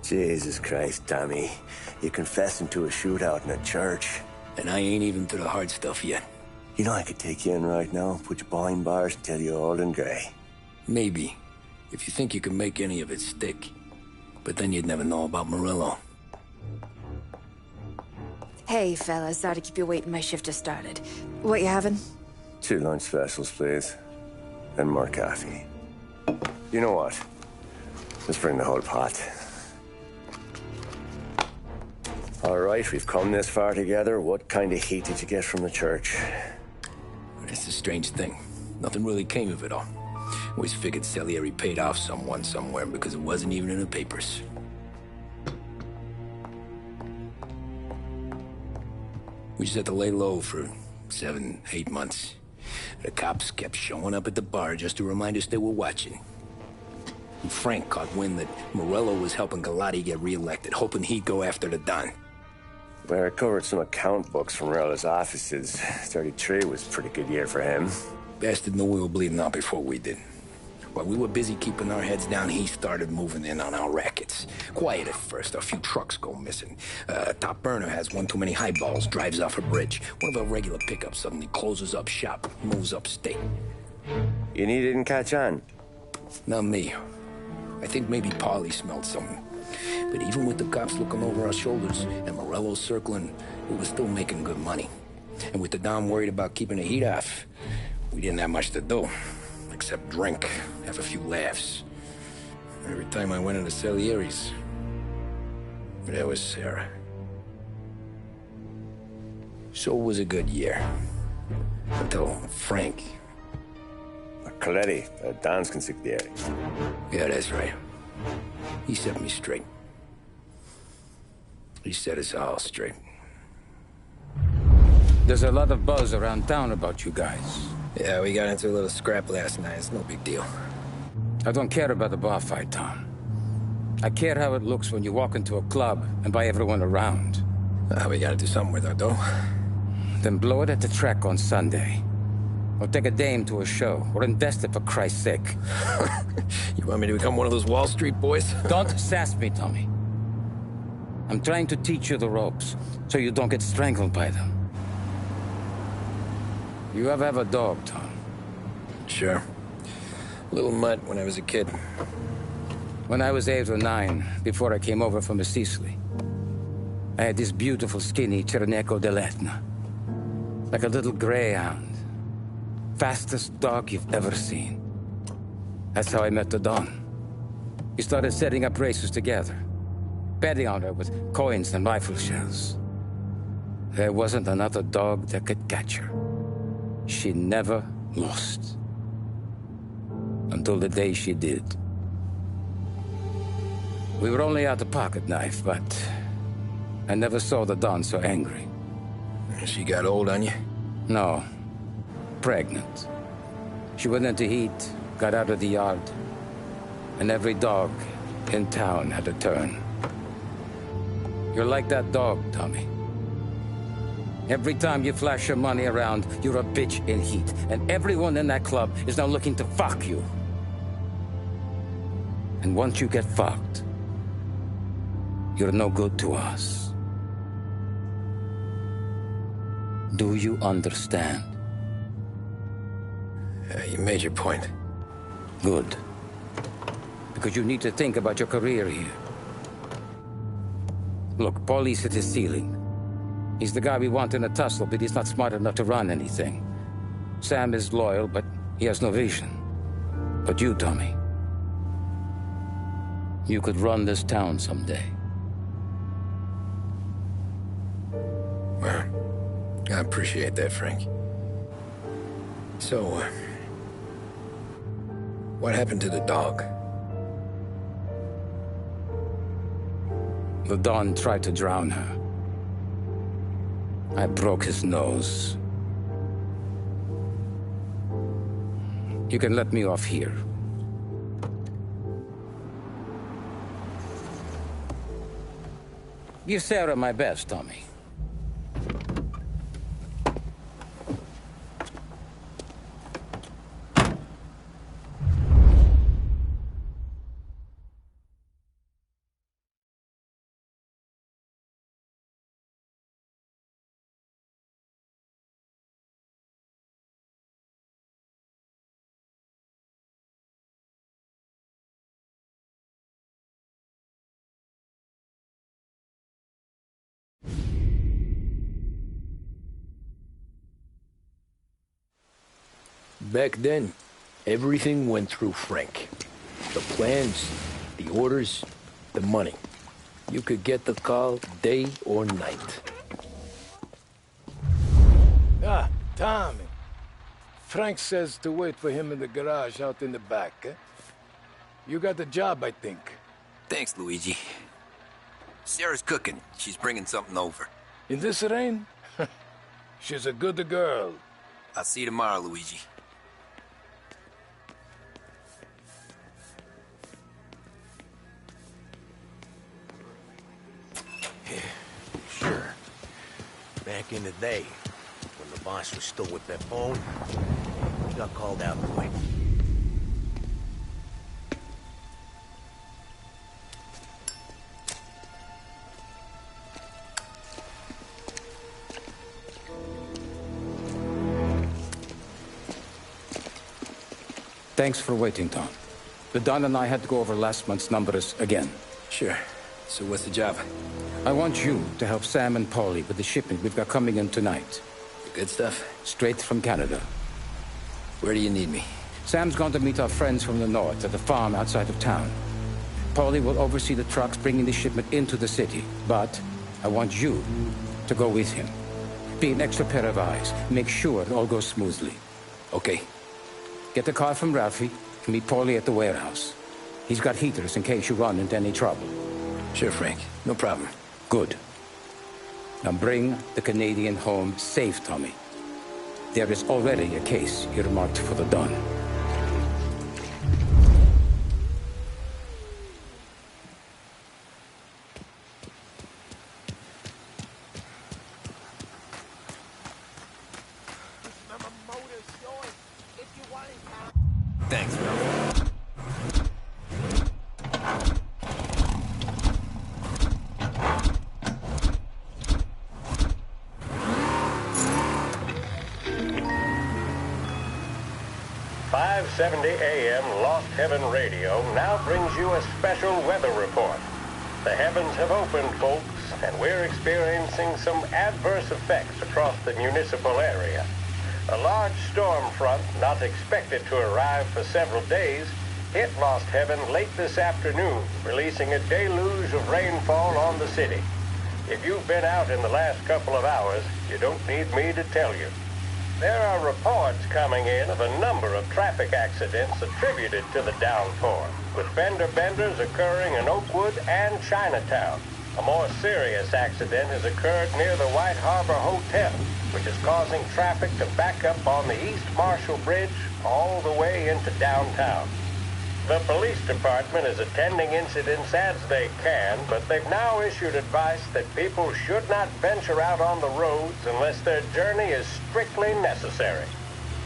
Jesus Christ, Tommy. You're confessing to a shootout in a church. And I ain't even to the hard stuff yet. You know I could take you in right now, put you behind bars and tell you old and grey. Maybe. If you think you can make any of it stick. But then you'd never know about Morello. Hey, fellas. Sorry to keep you waiting. My shift just started. What you having? 2 lunch specials, please. And more coffee. You know what? Let's bring the whole pot. All right, we've come this far together. What kind of heat did you get from the church? It's a strange thing. Nothing really came of it all. Always figured Salieri paid off someone somewhere because it wasn't even in the papers. We just had to lay low for 7, 8 months. The cops kept showing up at the bar just to remind us they were watching. And Frank caught wind that Morello was helping Galati get reelected, hoping he'd go after the Don. Well, I recovered some account books from Morello's offices. 33 was a pretty good year for him. Bastard knew we were bleeding out before we did. While we were busy keeping our heads down, he started moving in on our rackets. Quiet at first, a few trucks go missing. Top burner has one too many highballs, drives off a bridge. One of our regular pickups suddenly closes up shop, moves upstate. You need didn't catch on? Not me. I think maybe Paulie smelled something. But even with the cops looking over our shoulders and Morello circling, we were still making good money. And with the Don worried about keeping the heat off, we didn't have much to do. Except drink, have a few laughs. Every time I went into Salieri's, there was Sarah. So it was a good year. Until Frank. Coletti, Don's consigliere. Yeah, that's right. He set me straight. He set us all straight. There's a lot of buzz around town about you guys. Yeah, we got into a little scrap last night. It's no big deal. I don't care about the bar fight, Tom. I care how it looks when you walk into a club and buy everyone around. We gotta do something with our dough. Then blow it at the track on Sunday. Or take a dame to a show. Or invest it, for Christ's sake. You want me to become one of those Wall Street boys? Don't sass me, Tommy. I'm trying to teach you the ropes, so you don't get strangled by them. You ever have a dog, Tom? Sure. Little mutt when I was a kid. When I was 8 or 9, before I came over from Sicily, I had this beautiful, skinny Cerneco dell'Etna. Like a little greyhound. Fastest dog you've ever seen. That's how I met the Don. We started setting up races together. Betting on her with coins and rifle shells. There wasn't another dog that could catch her. She never lost. Until the day she did. We were only out a pocket knife, but I never saw the Don so angry. She got old on you? No. Pregnant. She went into heat, got out of the yard, and every dog in town had a turn. You're like that dog, Tommy. Every time you flash your money around, you're a bitch in heat. And everyone in that club is now looking to fuck you. And once you get fucked, you're no good to us. Do you understand? You made your point. Good. Because you need to think about your career here. Look, Paulie's hit his ceiling. He's the guy we want in a tussle, but he's not smart enough to run anything. Sam is loyal, but he has no vision. But you, Tommy, you could run this town someday. Well, I appreciate that, Frank. So, what happened to the dog? The Don tried to drown her. I broke his nose. You can let me off here. Give Sarah my best, Tommy. Back then, everything went through Frank. The plans, the orders, the money. You could get the call day or night. Ah, Tommy. Frank says to wait for him in the garage out in the back, eh? You got the job, I think. Thanks, Luigi. Sarah's cooking. She's bringing something over. In this rain? She's a good girl. I'll see you tomorrow, Luigi. Sure. Back in the day, when the boss was still with that phone, he got called out to it. Thanks for waiting, Tom. The Don and I had to go over last month's numbers again. Sure. So what's the job? I want you to help Sam and Paulie with the shipment we've got coming in tonight. The good stuff? Straight from Canada. Where do you need me? Sam's going to meet our friends from the north at the farm outside of town. Paulie will oversee the trucks bringing the shipment into the city. But I want you to go with him. Be an extra pair of eyes. Make sure it all goes smoothly. Okay. Get the car from Ralphie and meet Paulie at the warehouse. He's got heaters in case you run into any trouble. Sure, Frank. No problem. Good. Now bring the Canadian home safe, Tommy. There is already a case earmarked for the Don. Thanks, Ralph. 570 AM Lost Heaven Radio now brings you a special weather report. The heavens have opened, folks, and we're experiencing some adverse effects across the municipal area. A large storm front, not expected to arrive for several days, hit Lost Heaven late this afternoon, releasing a deluge of rainfall on the city. If you've been out in the last couple of hours, you don't need me to tell you. There are reports coming in of a number of traffic accidents attributed to the downpour, with fender benders occurring in Oakwood and Chinatown. A more serious accident has occurred near the White Harbor Hotel, which is causing traffic to back up on the East Marshall Bridge all the way into downtown. The police department is attending incidents as they can, but they've now issued advice that people should not venture out on the roads unless their journey is strictly necessary.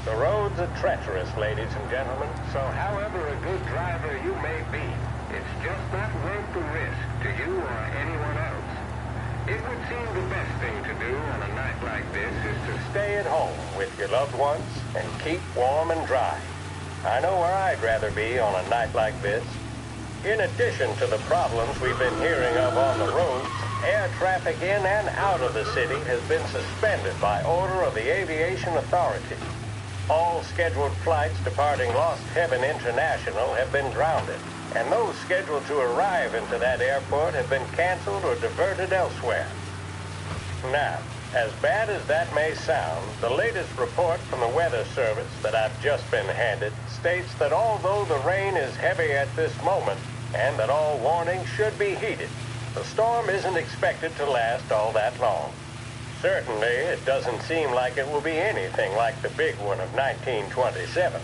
The roads are treacherous, ladies and gentlemen, so however a good driver you may be, it's just not worth the risk to you or anyone else. It would seem the best thing to do on a night like this is to stay at home with your loved ones and keep warm and dry. I know where I'd rather be on a night like this. In addition to the problems we've been hearing of on the roads, air traffic in and out of the city has been suspended by order of the Aviation Authority. All scheduled flights departing Lost Heaven International have been grounded, and those scheduled to arrive into that airport have been canceled or diverted elsewhere. Now, as bad as that may sound, the latest report from the Weather Service that I've just been handed states that although the rain is heavy at this moment, and that all warnings should be heeded, the storm isn't expected to last all that long. Certainly, it doesn't seem like it will be anything like the big one of 1927.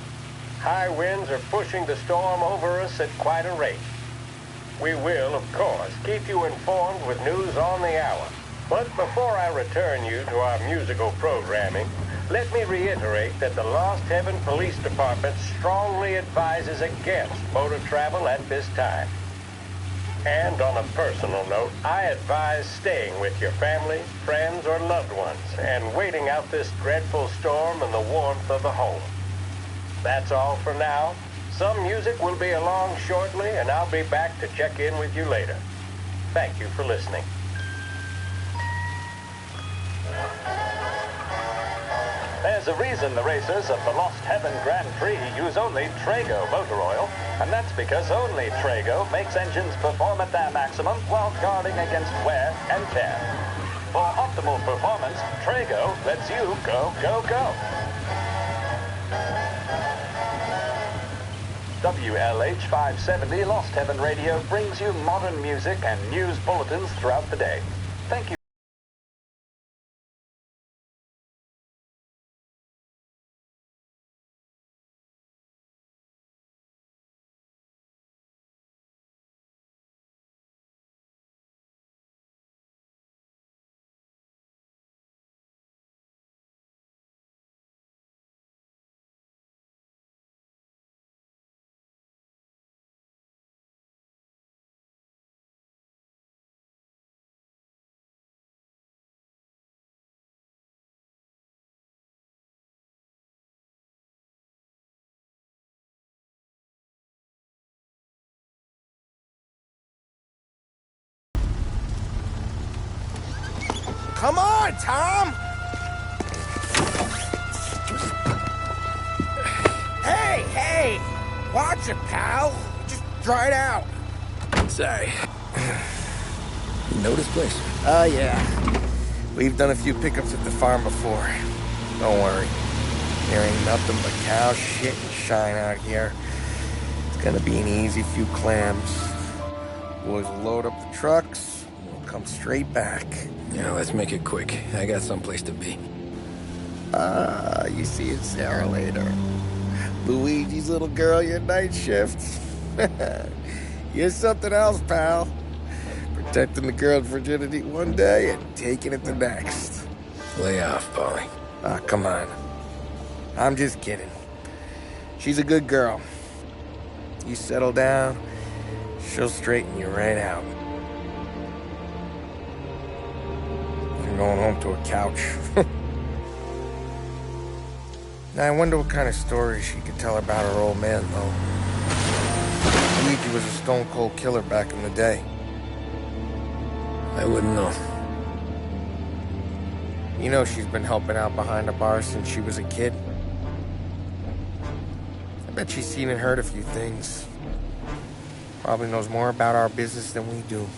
High winds are pushing the storm over us at quite a rate. We will, of course, keep you informed with news on the hour. But before I return you to our musical programming, let me reiterate that the Lost Heaven Police Department strongly advises against motor travel at this time. And on a personal note, I advise staying with your family, friends, or loved ones and waiting out this dreadful storm in the warmth of the home. That's all for now. Some music will be along shortly, and I'll be back to check in with you later. Thank you for listening. There's a reason the racers of the Lost Heaven Grand Prix use only Trago motor oil, and that's because only Trago makes engines perform at their maximum while guarding against wear and tear. For optimal performance, Trago lets you go, go, go. WLH 570 Lost Heaven Radio brings you modern music and news bulletins throughout the day. Thank you. Come on, Tom! Hey! Watch it, pal! Just dry it out. Sorry. You know this place? Yeah. We've done a few pickups at the farm before. Don't worry. There ain't nothing but cow shit and shine out here. It's gonna be an easy few clams. Boys will load up the trucks, and we'll come straight back. Yeah, let's make it quick. I got someplace to be. You see Sarah later. Luigi's little girl, your night shift. You're something else, pal. Protecting the girl's virginity one day and taking it the next. Lay off, Paulie. Ah, come on. I'm just kidding. She's a good girl. You settle down, she'll straighten you right out. I'm going home to a couch. Now, I wonder what kind of stories she could tell about her old man, though. Luigi was a stone-cold killer back in the day. I wouldn't know. You know she's been helping out behind the bar since she was a kid. I bet she's seen and heard a few things. Probably knows more about our business than we do.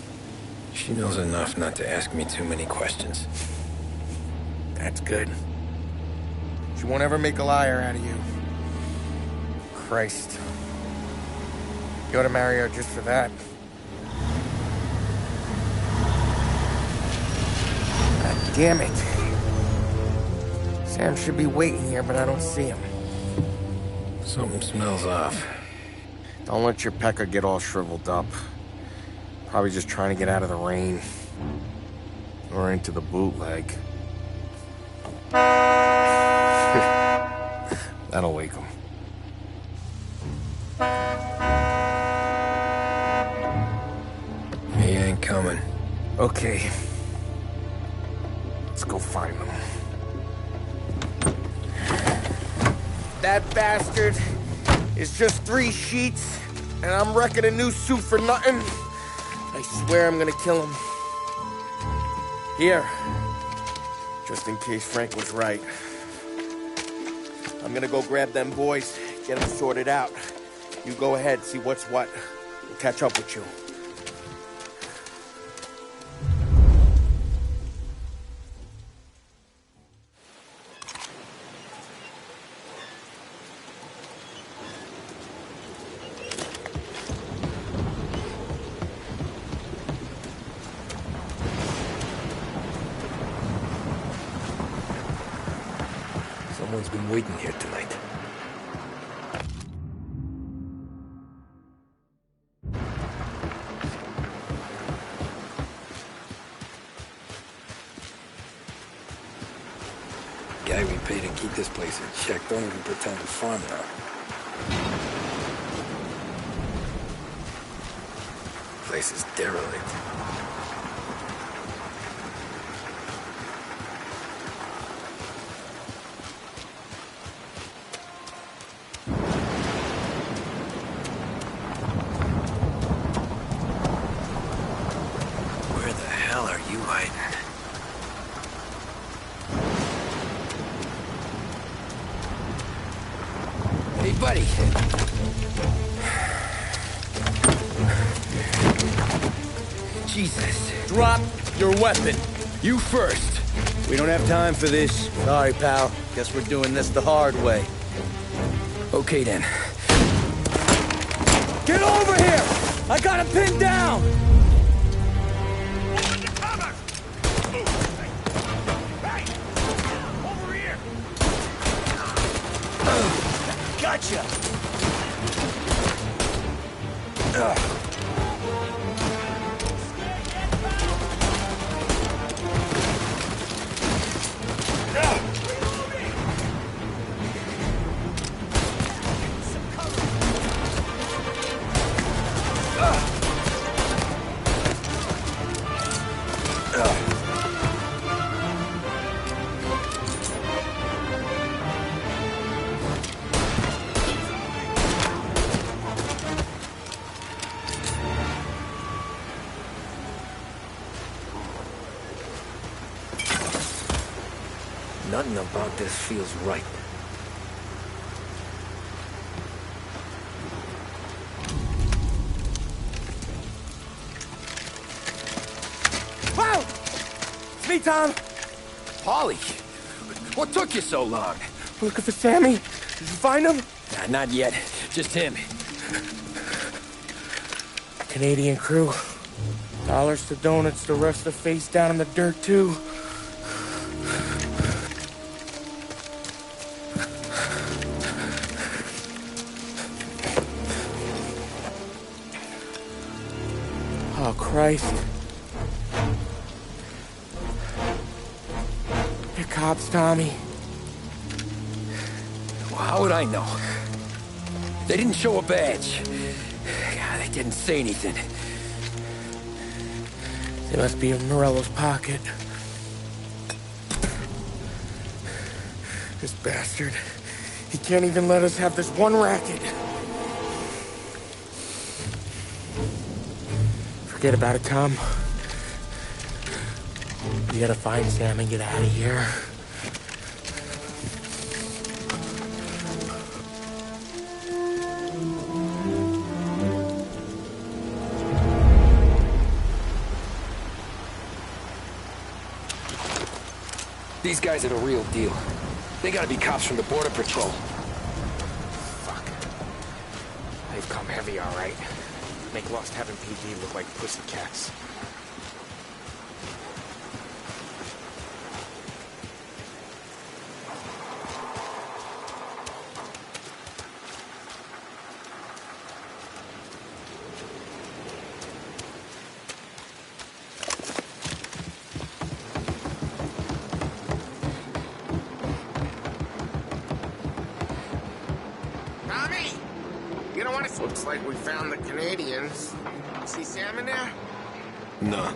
She knows enough not to ask me too many questions. That's good. She won't ever make a liar out of you. Christ. You ought to marry her just for that. God damn it. Sam should be waiting here, but I don't see him. Something smells off. Don't let your pecker get all shriveled up. Probably just trying to get out of the rain. Or into the bootleg. That'll wake him. He ain't coming. Okay. Let's go find him. That bastard is just 3 sheets, and I'm wrecking a new suit for nothing. I swear I'm gonna kill him. Here. Just in case Frank was right. I'm gonna go grab them boys, get them sorted out. You go ahead, see what's what. We'll catch up with you. Someone's been waiting here tonight. Guy we pay to keep this place in check don't even pretend to farm now. Place is derelict. Hey, buddy. Jesus. Drop your weapon. You first. We don't have time for this. Sorry, pal. Guess we're doing this the hard way. Okay, then. Get over here! I got him pinned down! Gotcha! Nothing about this feels right. Wow! It's me, Tom. Polly, what took you so long? Looking for Sammy. Did you find him? Nah, not yet. Just him. Canadian crew. Dollars to donuts, the rest of the face down in the dirt, too. Oh, Christ. They're cops, Tommy. Well, how would I know? They didn't show a badge. God, they didn't say anything. They must be in Morello's pocket. This bastard. He can't even let us have this one racket. Forget about it, Tom. We gotta find Sam and get out of here. These guys are the real deal. They gotta be cops from the Border Patrol. Fuck. They've come heavy, all right. Make Lost Heaven PD look like pussycats. Tommy! You don't want to... Looks like we found the Canadians. See Sam in there? No.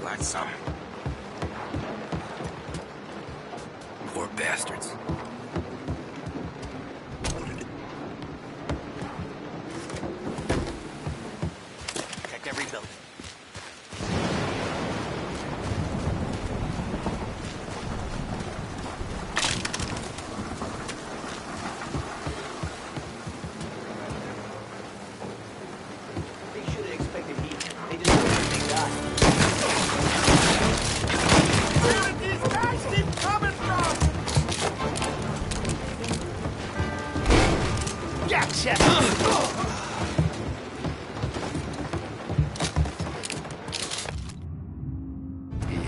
Like some. Poor bastards. Check every building.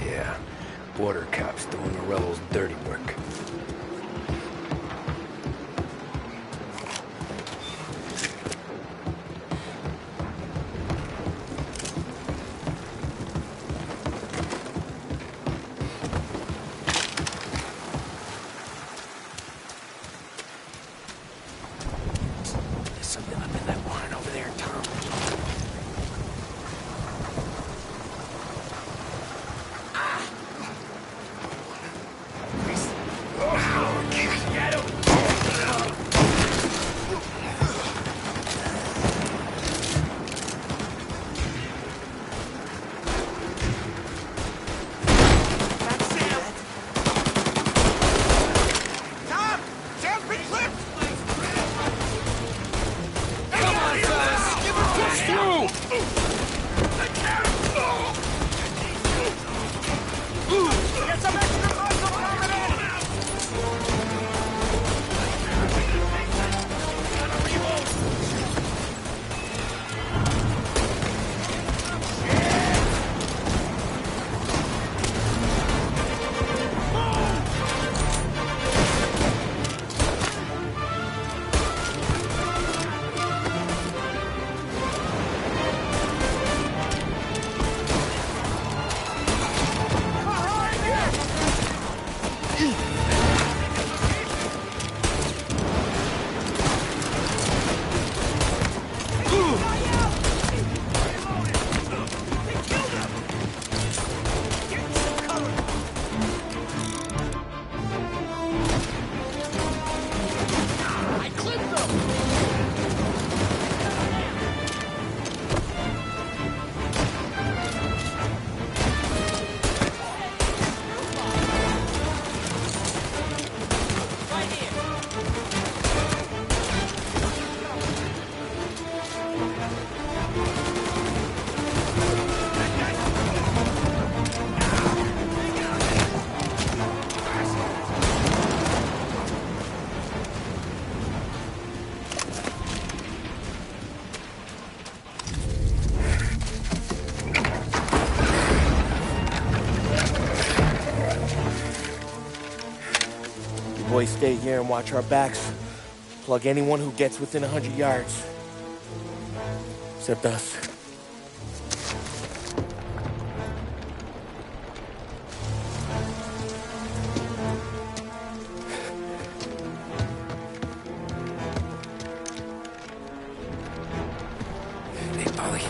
Yeah, border cops doing Morello's dirty work. There's something up in boys stay here and watch our backs. Plug anyone who gets within 100 yards. Except us. Hey, Polly.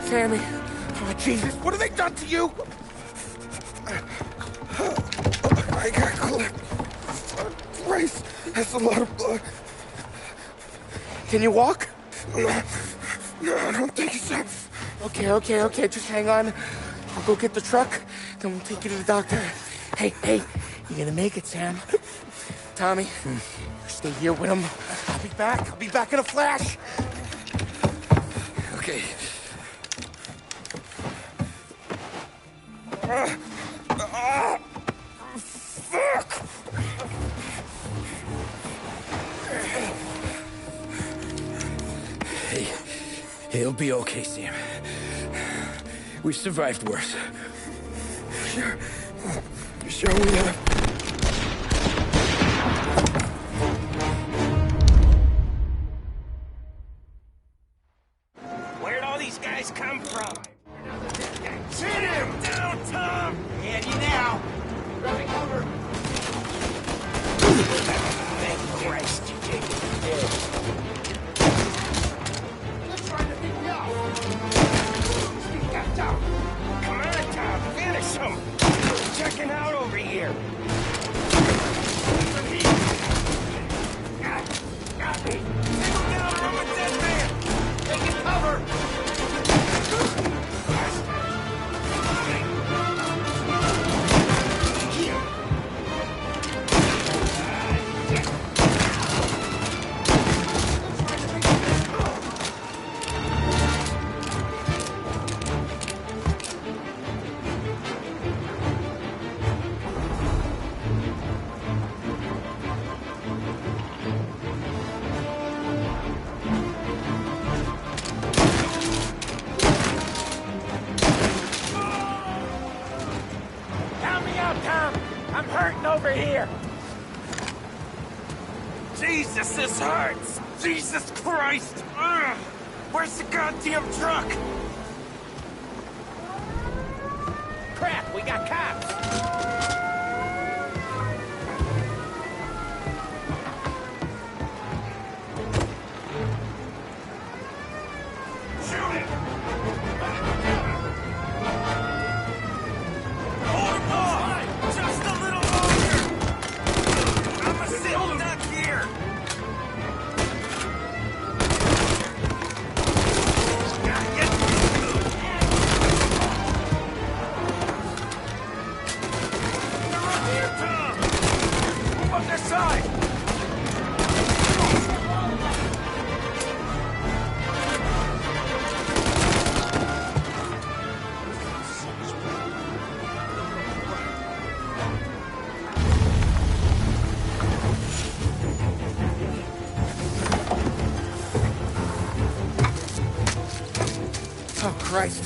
Sammy. Oh, Jesus. What have they done to you? I got clipped. Christ. That's a lot of blood. Can you walk? No, I don't think so. Okay. Just hang on. I'll go get the truck, then we'll take you to the doctor. Hey, you're gonna make it, Sam. Tommy, stay here with him. I'll be back in a flash. Okay. Fuck! Hey, he'll be okay, Sam. We've survived worse. Sure we have. Where'd all these guys come from? Shoot him! Down, Tom! Handy now. Running cover. Thank Christ you take it dead. They're trying to pick me off. Speak that down. Come on, Tom. Finish him. Checking out over here. Got me. Take him down from a dead man. Taking cover. Over here. Jesus, this hurts. Jesus Christ. Ugh. Where's the goddamn truck? Crap, we got cops. Shoot it. Hold him off. Just a little longer. I'm a sit duck here. Oh, Christ.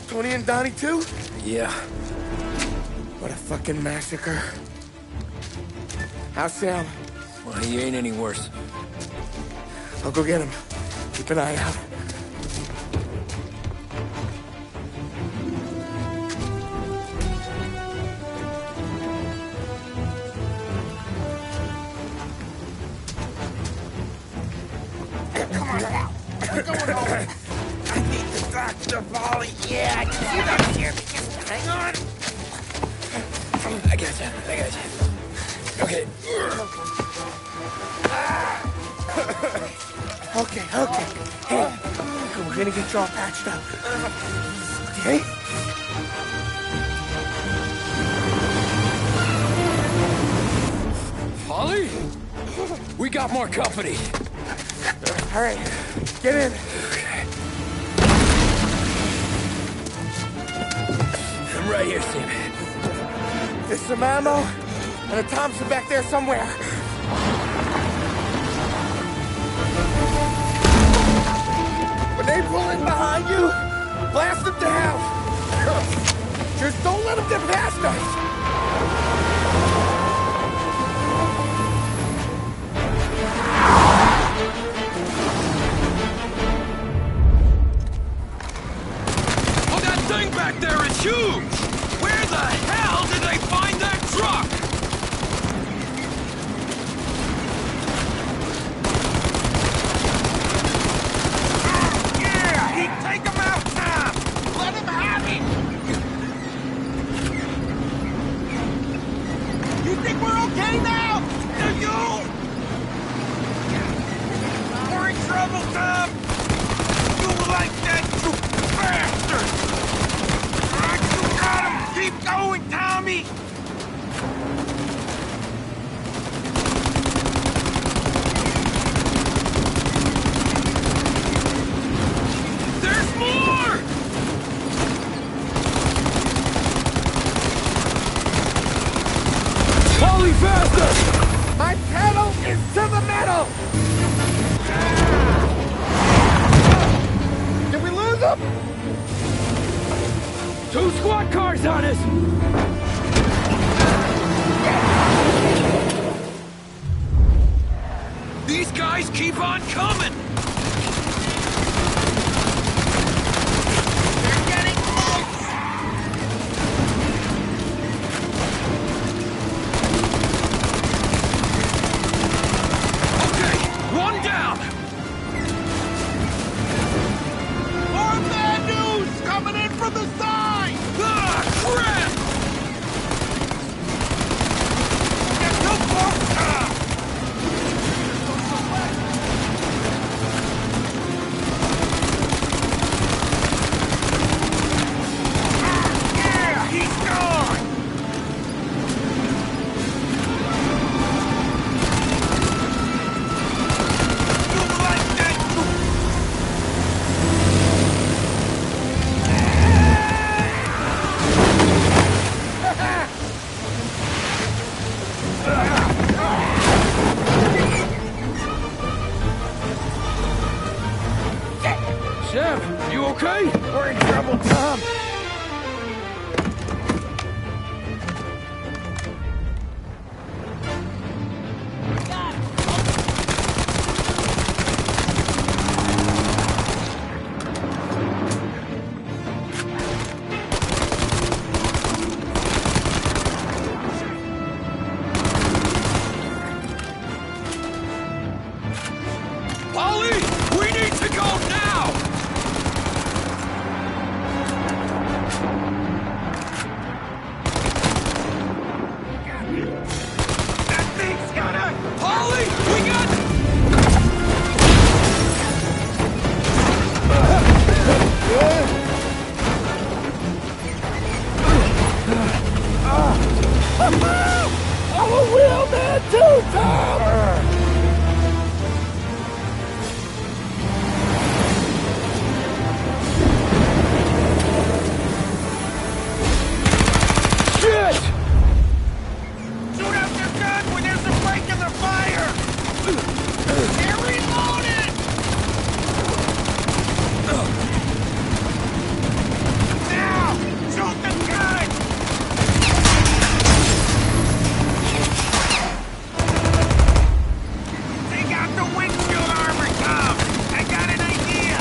Tony and Donnie, too? Yeah. What a fucking massacre. How's Sam? Well, he ain't any worse. I'll go get him. Keep an eye out. Come on now. We're going home. I need the doctor, Molly. Yeah, you don't hear me. Just hang on. I got you. Okay. Okay. Hey, we're gonna get you all patched up. Okay? Holly? We got more company. All right, get in. I'm right here, Sam. There's some ammo and a Thompson back there somewhere. When they pull in behind you, blast them to hell. let him get past us! Oh, that thing back there is huge! Where the hell did they find that truck? Yeah! Take him out, Tom! Let him have it! You think we're okay now? Do you? We're in trouble, Tom! You like that, you bastard! Alright, you got him! Keep going, Tommy! There's more! Polly, faster! My pedal is to the metal! Did we lose him? 2 squad cars on us! These guys keep on coming! They're getting close! Okay, one down! More bad news coming in from the side! Ah, crap! Get too close, Tom! Yeah, he's gone! You like that? Sam, you okay? We're in trouble, Tom! Polly, we need to go now! That thing's gonna... Polly, we got... I'm a real man too, Tom! Shit! Shoot out your gun when there's a break in the fire! They're reloaded! Now! Shoot the gun! Take out the windshield armor, Tom! I got an idea!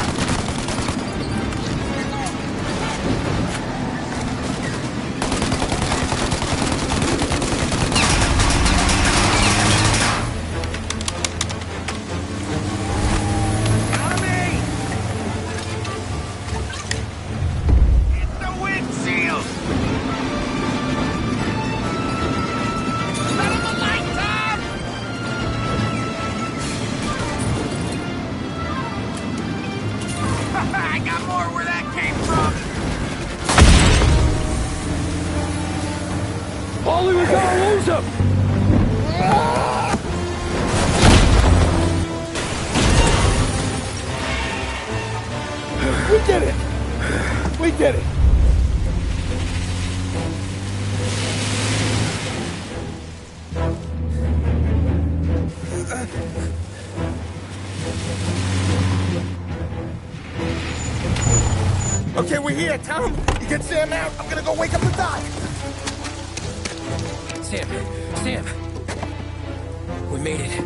Tommy! Hit the windshield! Let him alight, Tom! I got more where that came from! Polly, we gotta lose him! We did it! We did it! Okay, we here, Tom. You get Sam out. I'm gonna go wake up the doc. Sam! We made it.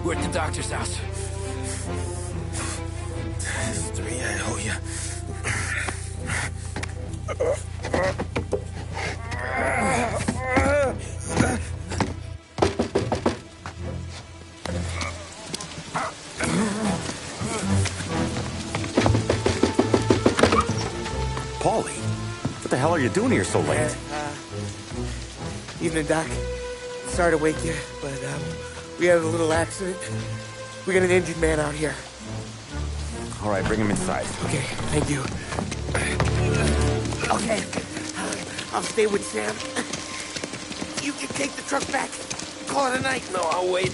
We're at the doctor's house. 3, I owe you. Paulie, what the hell are you doing here so late? Evening, Doc. Sorry to wake you, but we had a little accident. We got an injured man out here. All right, bring him inside. Okay, thank you. Okay, I'll stay with Sam. You can take the truck back. Call it a night. No, I'll wait.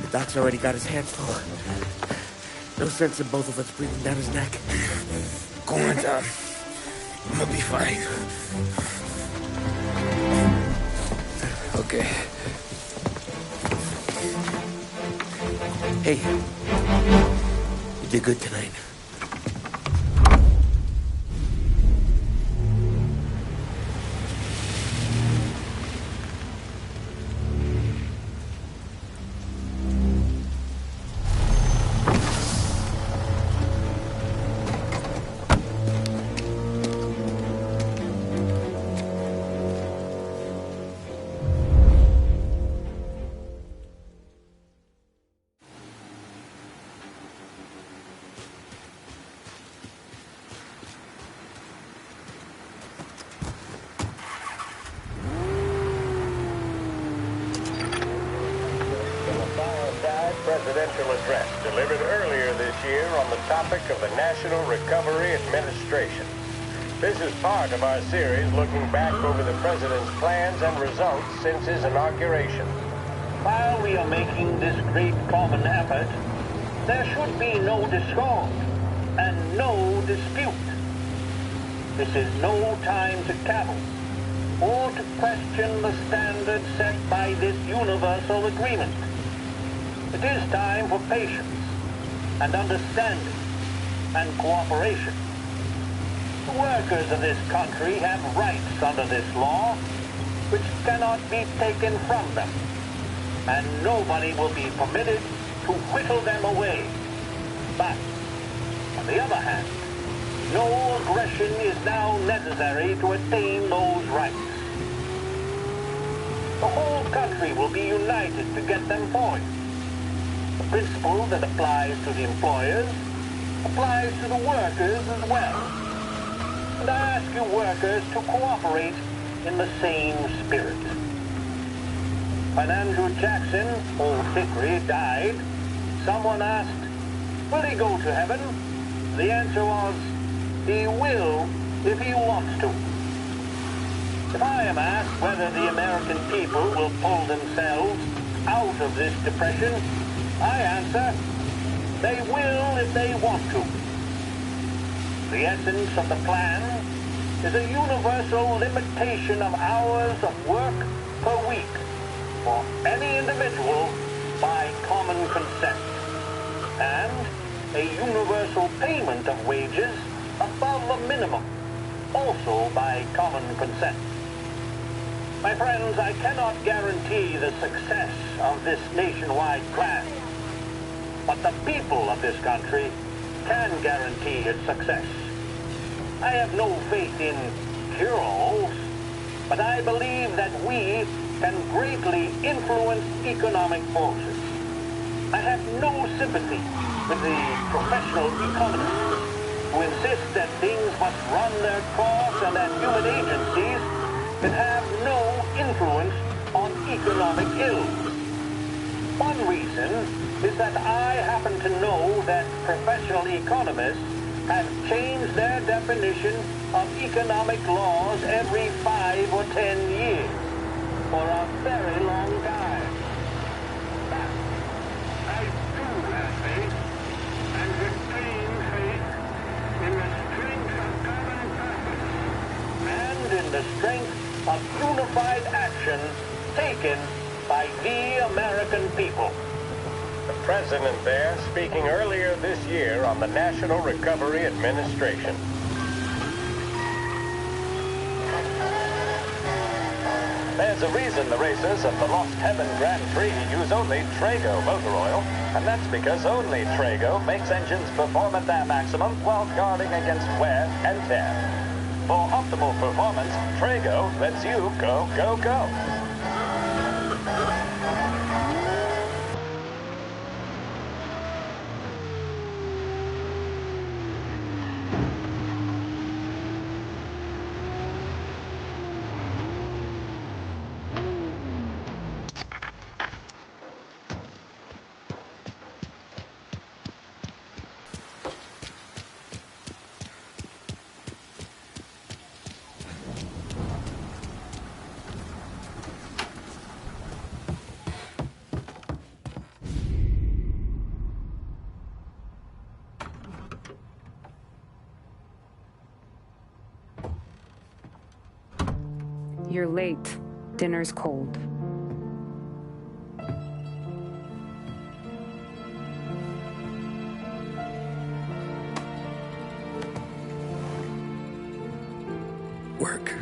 The doc's already got his hands full. No sense in both of us breathing down his neck. Go on, Tom. I'm gonna be fine. Okay. Hey, you did good tonight. Presidential address delivered earlier this year on the topic of the National Recovery Administration. This is part of our series looking back over the president's plans and results since his inauguration. While we are making this great common effort, there should be no discord and no dispute. This is no time to cavil or to question the standards set by this universal agreement. It is time for patience and understanding and cooperation. The workers of this country have rights under this law which cannot be taken from them, and nobody will be permitted to whittle them away. But, on the other hand, no aggression is now necessary to attain those rights. The whole country will be united to get them for you. The principle that applies to the employers applies to the workers as well. And I ask you workers to cooperate in the same spirit. When Andrew Jackson, Old Hickory, died, someone asked, will he go to heaven? The answer was, he will if he wants to. If I am asked whether the American people will pull themselves out of this depression, I answer, they will if they want to. The essence of the plan is a universal limitation of hours of work per week for any individual by common consent, and a universal payment of wages above the minimum, also by common consent. My friends, I cannot guarantee the success of this nationwide plan, but the people of this country can guarantee its success. I have no faith in cure-alls, but I believe that we can greatly influence economic forces. I have no sympathy with the professional economists who insist that things must run their course and that human agencies can have no influence on economic ills. One reason is that I happen to know that professional economists have changed their definition of economic laws every 5 or 10 years for a very long time. But I do have faith and retain faith in the strength of common purpose and in the strength of unified action taken by the American people. The president there speaking earlier this year on the National Recovery Administration. There's a reason the racers of the Lost Heaven Grand Prix use only Trago motor oil, and that's because only Trago makes engines perform at their maximum while guarding against wear and tear. For optimal performance, Trago lets you go, go, go. You're late. Dinner's cold. Work.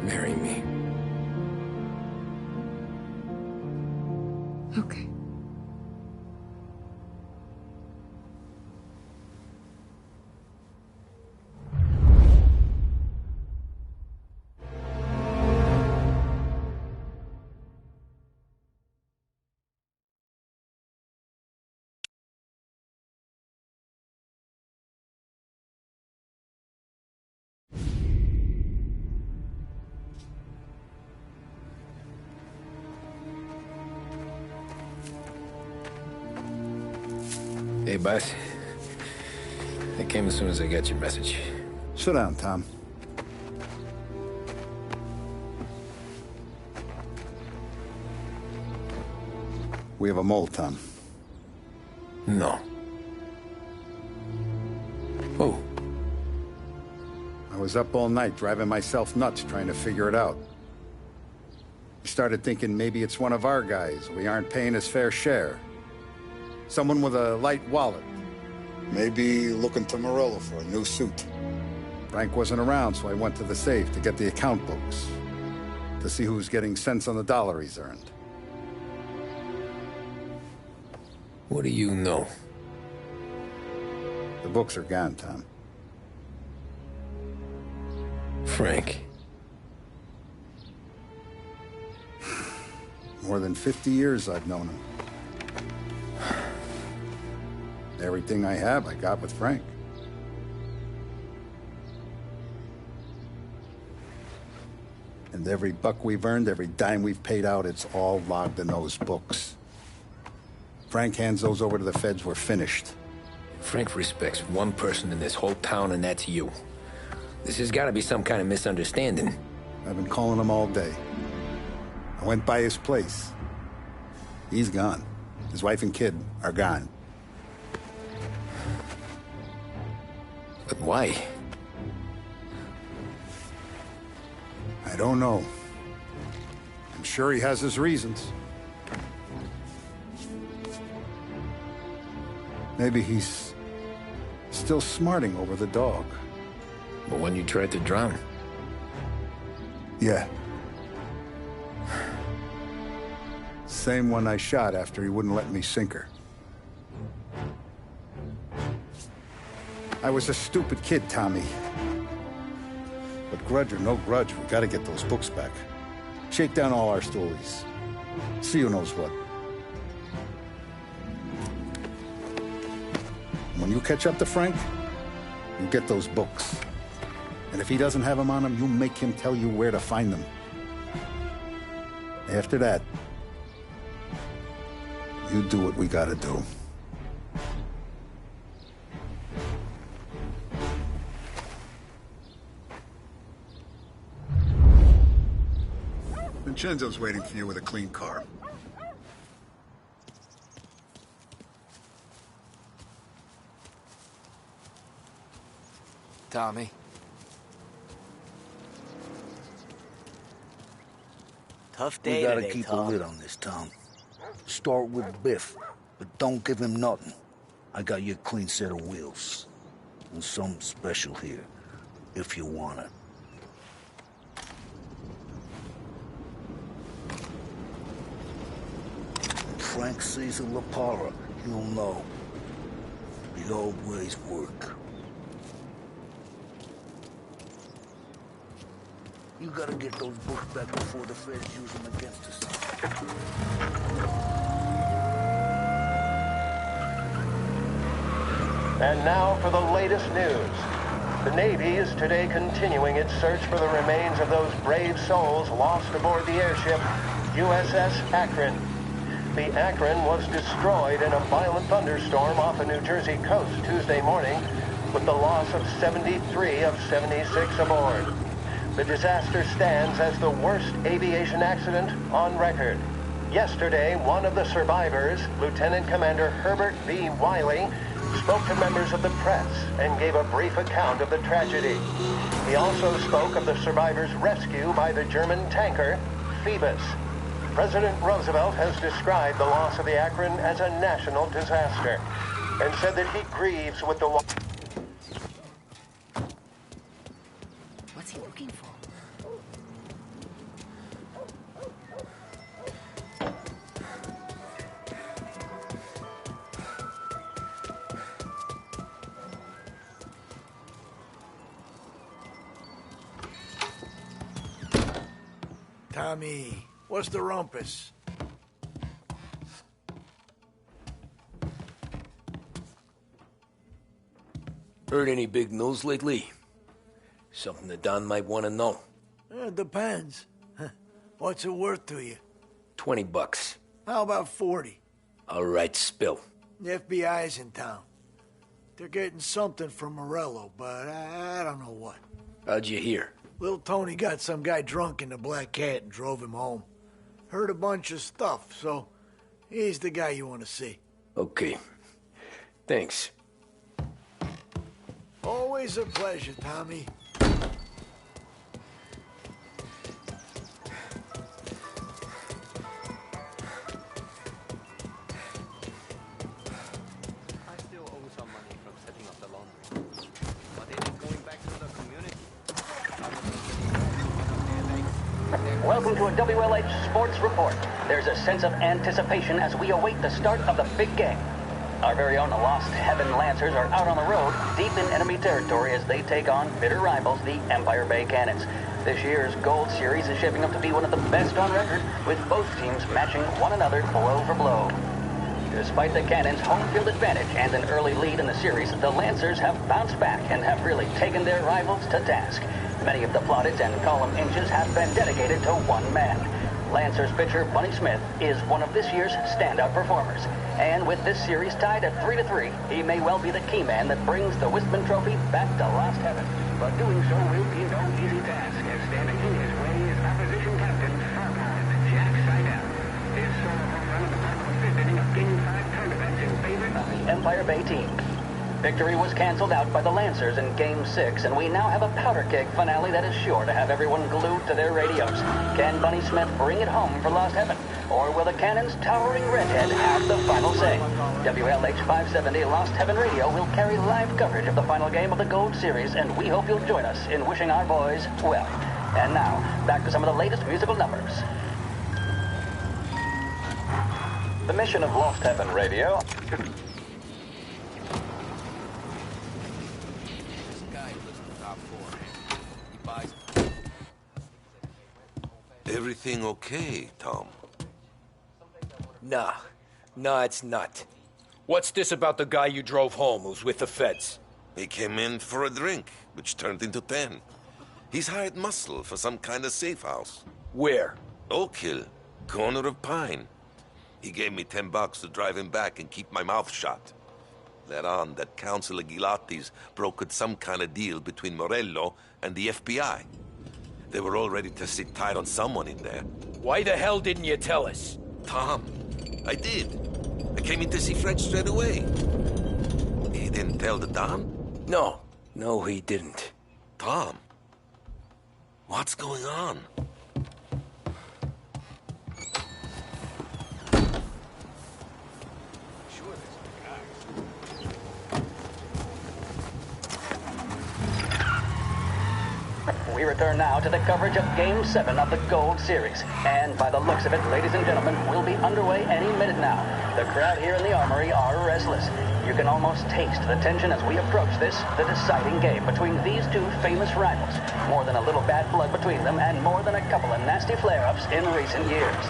Marry me. Okay. Hey, boss. I came as soon as I got your message. Sit down, Tom. We have a mole, Tom. No. Oh. I was up all night driving myself nuts trying to figure it out. I started thinking maybe it's one of our guys. We aren't paying his fair share. Someone with a light wallet. Maybe looking to Morello for a new suit. Frank wasn't around, so I went to the safe to get the account books. To see who's getting cents on the dollar he's earned. What do you know? The books are gone, Tom. Frank. More than 50 years I've known him. Everything I have, I got with Frank. And every buck we've earned, every dime we've paid out, it's all logged in those books. Frank hands those over to the feds, we're finished. Frank respects one person in this whole town, and that's you. This has got to be some kind of misunderstanding. I've been calling him all day. I went by his place. He's gone. His wife and kid are gone. But why? I don't know. I'm sure he has his reasons. Maybe he's still smarting over the dog. The one you tried to drown? Yeah. Same one I shot after he wouldn't let me sink her. I was a stupid kid, Tommy. But grudge or no grudge, we gotta get those books back. Shake down all our stories. See who knows what. When you catch up to Frank, you get those books. And if he doesn't have them on him, you make him tell you where to find them. After that, you do what we gotta do. Vincenzo's waiting for you with a clean car. Tommy. Tough day We gotta today, keep Tom. a lid on this town. Start with Biff, but don't give him nothing. I got you a clean set of wheels. And something special here, if you want it. Frank sees a La Parra, he'll know. The old ways work. You gotta get those books back before the feds use them against us. And now for the latest news. The Navy is today continuing its search for the remains of those brave souls lost aboard the airship USS Akron. The Akron was destroyed in a violent thunderstorm off the New Jersey coast Tuesday morning, with the loss of 73 of 76 aboard. The disaster stands as the worst aviation accident on record. Yesterday, one of the survivors, Lieutenant Commander Herbert B. Wiley, spoke to members of the press and gave a brief account of the tragedy. He also spoke of the survivors' rescue by the German tanker, Phoebus. President Roosevelt has described the loss of the Akron as a national disaster and said that he grieves with the loss. What's he looking for? Tommy, what's the rumpus? Heard any big news lately? Something that Don might want to know. It depends. What's it worth to you? $20. How about 40? All right, spill. The FBI's in town. They're getting something from Morello, but I don't know what. How'd you hear? Little Tony got some guy drunk in the Black Cat and drove him home. Heard a bunch of stuff, so he's the guy you want to see. Okay. Thanks. Always a pleasure, Tommy. Welcome to a WLH Sports Report. There's a sense of anticipation as we await the start of the big game. Our very own Lost Heaven Lancers are out on the road, deep in enemy territory as they take on bitter rivals, the Empire Bay Cannons. This year's Gold Series is shaping up to be one of the best on record, with both teams matching one another blow for blow. Despite the Cannons' home field advantage and an early lead in the series, the Lancers have bounced back and have really taken their rivals to task. Many of the plaudits and column inches have been dedicated to one man. Lancers pitcher Bunny Smith is one of this year's standout performers. And with this series tied at 3-3, he may well be the key man that brings the Wistman Trophy back to Lost Heaven. But doing so will be no easy task, as standing in his way is opposition captain Farquhar Jack Seidel. His solo home run in the bottom of the fifth inning of Game 5 tournament in favor of the Empire Bay team. Victory was canceled out by the Lancers in Game 6, and we now have a powder keg finale that is sure to have everyone glued to their radios. Can Bunny Smith bring it home for Lost Heaven? Or will the Cannon's towering redhead have the final say? WLH 570 Lost Heaven Radio will carry live coverage of the final game of the Gold Series, and we hope you'll join us in wishing our boys well. And now, back to some of the latest musical numbers. The mission of Lost Heaven Radio... Everything okay, Tom? Nah, it's not. What's this about the guy you drove home who's with the feds? He came in for a drink, which turned into 10. He's hired muscle for some kind of safe house. Where? Oak Hill, corner of Pine. He gave me $10 to drive him back and keep my mouth shut. Let on that Councilor Gilatti's brokered some kind of deal between Morello and the FBI. They were all ready to sit tight on someone in there. Why the hell didn't you tell us? Tom, I did. I came in to see French straight away. He didn't tell the Don? No, he didn't. Tom, what's going on? We return now to the coverage of Game 7 of the Gold Series. And by the looks of it, ladies and gentlemen, we'll be underway any minute now. The crowd here in the Armory are restless. You can almost taste the tension as we approach this, the deciding game between these two famous rivals. More than a little bad blood between them, and more than a couple of nasty flare-ups in recent years.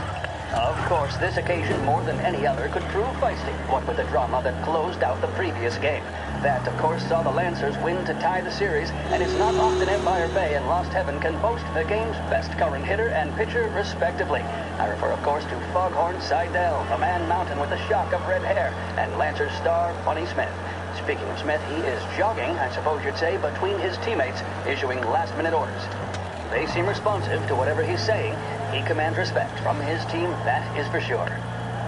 Of course, this occasion, more than any other, could prove feisty, what with the drama that closed out the previous game. That, of course, saw the Lancers win to tie the series, and it's not often Empire Bay and Lost Heaven can boast the game's best current hitter and pitcher, respectively. I refer, of course, to Foghorn Seidel, a man mountain with a shock of red hair, and Lancers star Bunny Smith. Speaking of Smith, he is jogging, I suppose you'd say, between his teammates, issuing last-minute orders. They seem responsive to whatever he's saying. He commands respect from his team, that is for sure.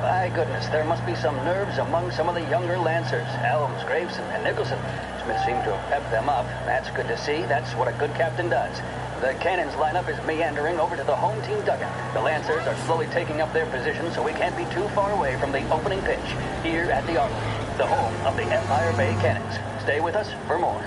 My goodness, there must be some nerves among some of the younger Lancers, Helms, Graves, and Nicholson. Smith seemed to have pepped them up. That's good to see. That's what a good captain does. The Cannons lineup is meandering over to the home team dugout. The Lancers are slowly taking up their position, so we can't be too far away from the opening pitch here at the Armory, the home of the Empire Bay Cannons. Stay with us for more.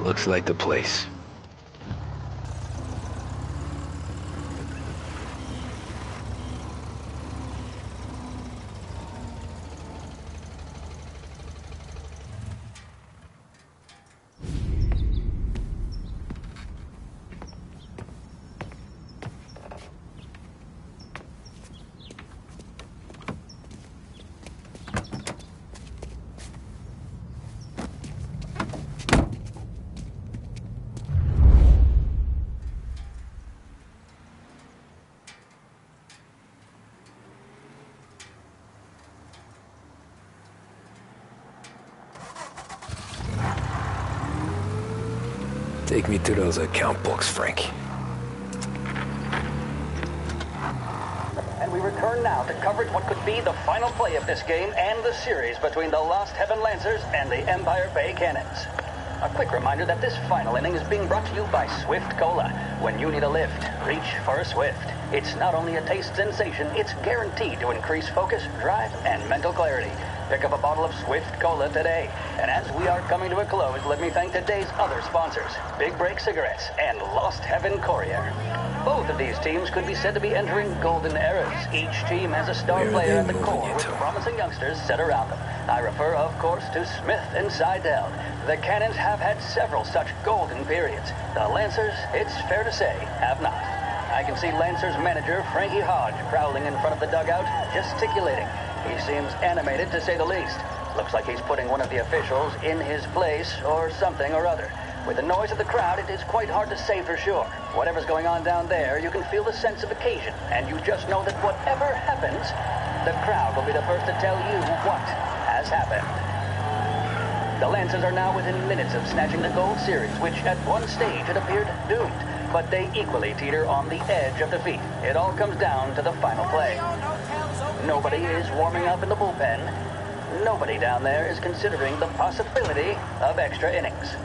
Looks like the place. Take me to those account books, Frank. And we return now to coverage what could be the final play of this game and the series between the Lost Heaven Lancers and the Empire Bay Cannons. A quick reminder that this final inning is being brought to you by Swift Cola. When you need a lift, reach for a Swift. It's not only a taste sensation, it's guaranteed to increase focus, drive, and mental clarity. Pick up a bottle of Swift Cola today. And as we are coming to a close, let me thank today's other sponsors, Big Break Cigarettes and Lost Heaven Courier. Both of these teams could be said to be entering golden eras. Each team has a star player at the core with promising youngsters set around them. I refer, of course, to Smith and Seidel. The Cannons have had several such golden periods. The Lancers, it's fair to say, have not. I can see Lancers manager Frankie Hodge prowling in front of the dugout, gesticulating. He seems animated, to say the least. Looks like he's putting one of the officials in his place or something or other. With the noise of the crowd, it is quite hard to say for sure. Whatever's going on down there, you can feel the sense of occasion, and you just know that whatever happens, the crowd will be the first to tell you what has happened. The Lancers are now within minutes of snatching the Gold Series, which at one stage had appeared doomed, but they equally teeter on the edge of defeat. It all comes down to the final play. Nobody is warming up in the bullpen. Nobody down there is considering the possibility of extra innings.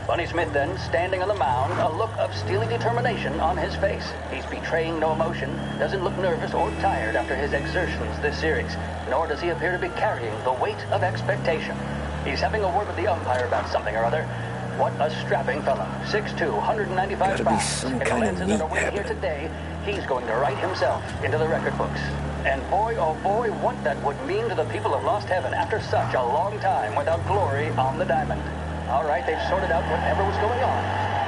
Bunny Smith then, standing on the mound, a look of steely determination on his face. He's betraying no emotion, doesn't look nervous or tired after his exertions this series, nor does he appear to be carrying the weight of expectation. He's having a word with the umpire about something or other. What a strapping fellow. 6'2", 195 pounds. If the Lancers are to win here today, he's going to write himself into the record books. And boy, oh boy, what that would mean to the people of Lost Heaven after such a long time without glory on the diamond. All right, they've sorted out whatever was going on.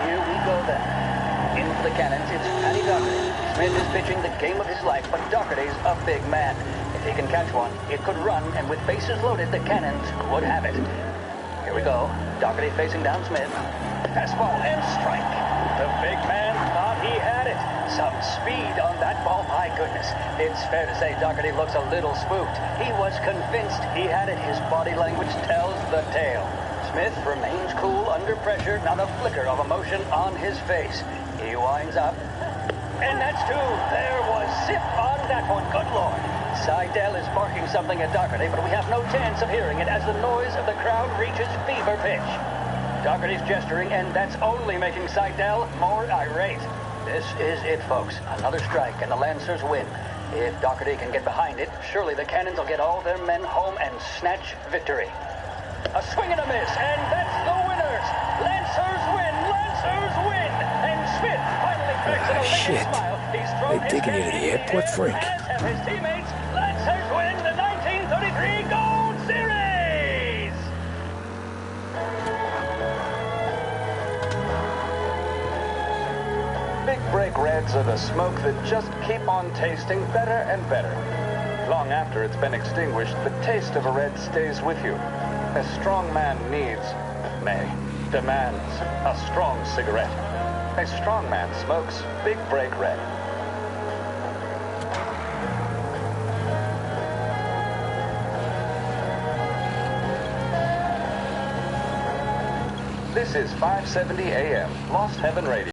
Here we go then. In for the Cannons, it's Paddy Doherty. Smith is pitching the game of his life, but Doherty's a big man. If he can catch one, it could run, and with bases loaded, the Cannons would have it. Here we go. Doherty facing down Smith. Fastball and strike. The big man thought he had it. Some speed on that ball, my goodness. It's fair to say Doherty looks a little spooked. He was convinced he had it. His body language tells the tale. Smith remains cool under pressure, not a flicker of emotion on his face. He winds up. And that's two. There was zip on that one. Good Lord. Seidel is barking something at Doherty, but we have no chance of hearing it as the noise of the crowd reaches fever pitch. Doherty's gesturing, and that's only making Seidel more irate. This is it, folks. Another strike, and the Lancers win. If Doherty can get behind it, surely the Cannons will get all their men home and snatch victory. A swing and a miss, and that's the winners! Lancers win! Lancers win! And Smith finally cracks an elated smile. He's thrown They're taking you to the airport, Frank. as have his teammates. Lancers win the 1933 Gold Series! Big Break Reds are the smoke that just keep on tasting better and better. Long after it's been extinguished, the taste of a red stays with you. A strong man demands a strong cigarette. A strong man smokes Big Break Red. This is 570 AM, Lost Heaven Radio.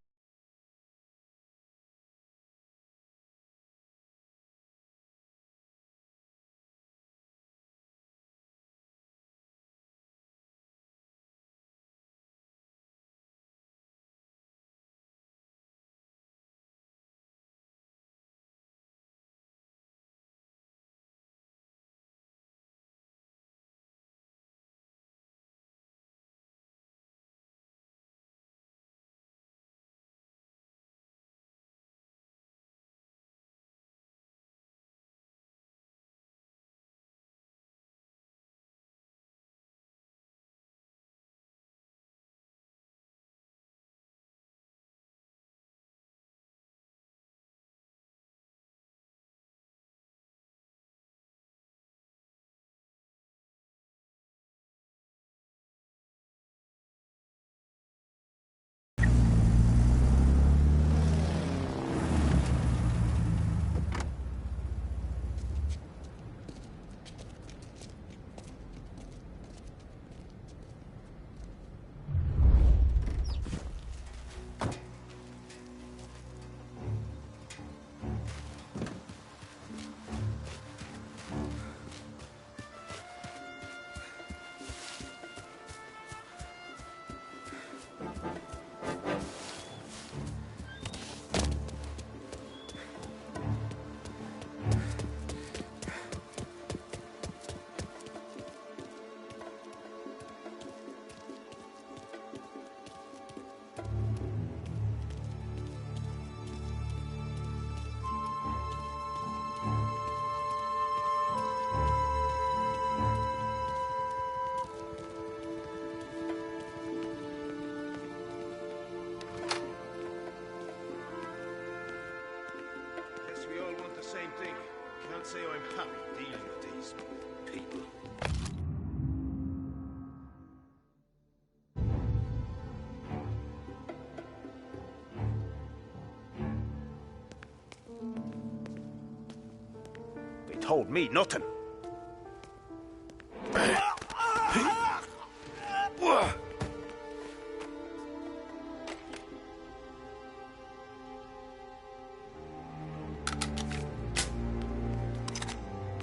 told me nothing.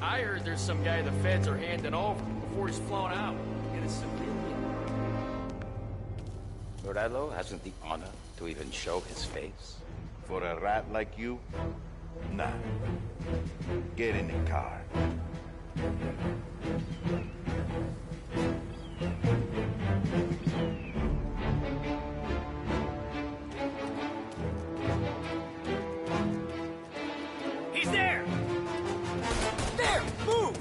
I heard there's some guy the feds are handing over before he's flown out. Get a civilian. Morello hasn't the honor to even show his face. For a rat like you? Nah. Get in the car. He's there! There! Move!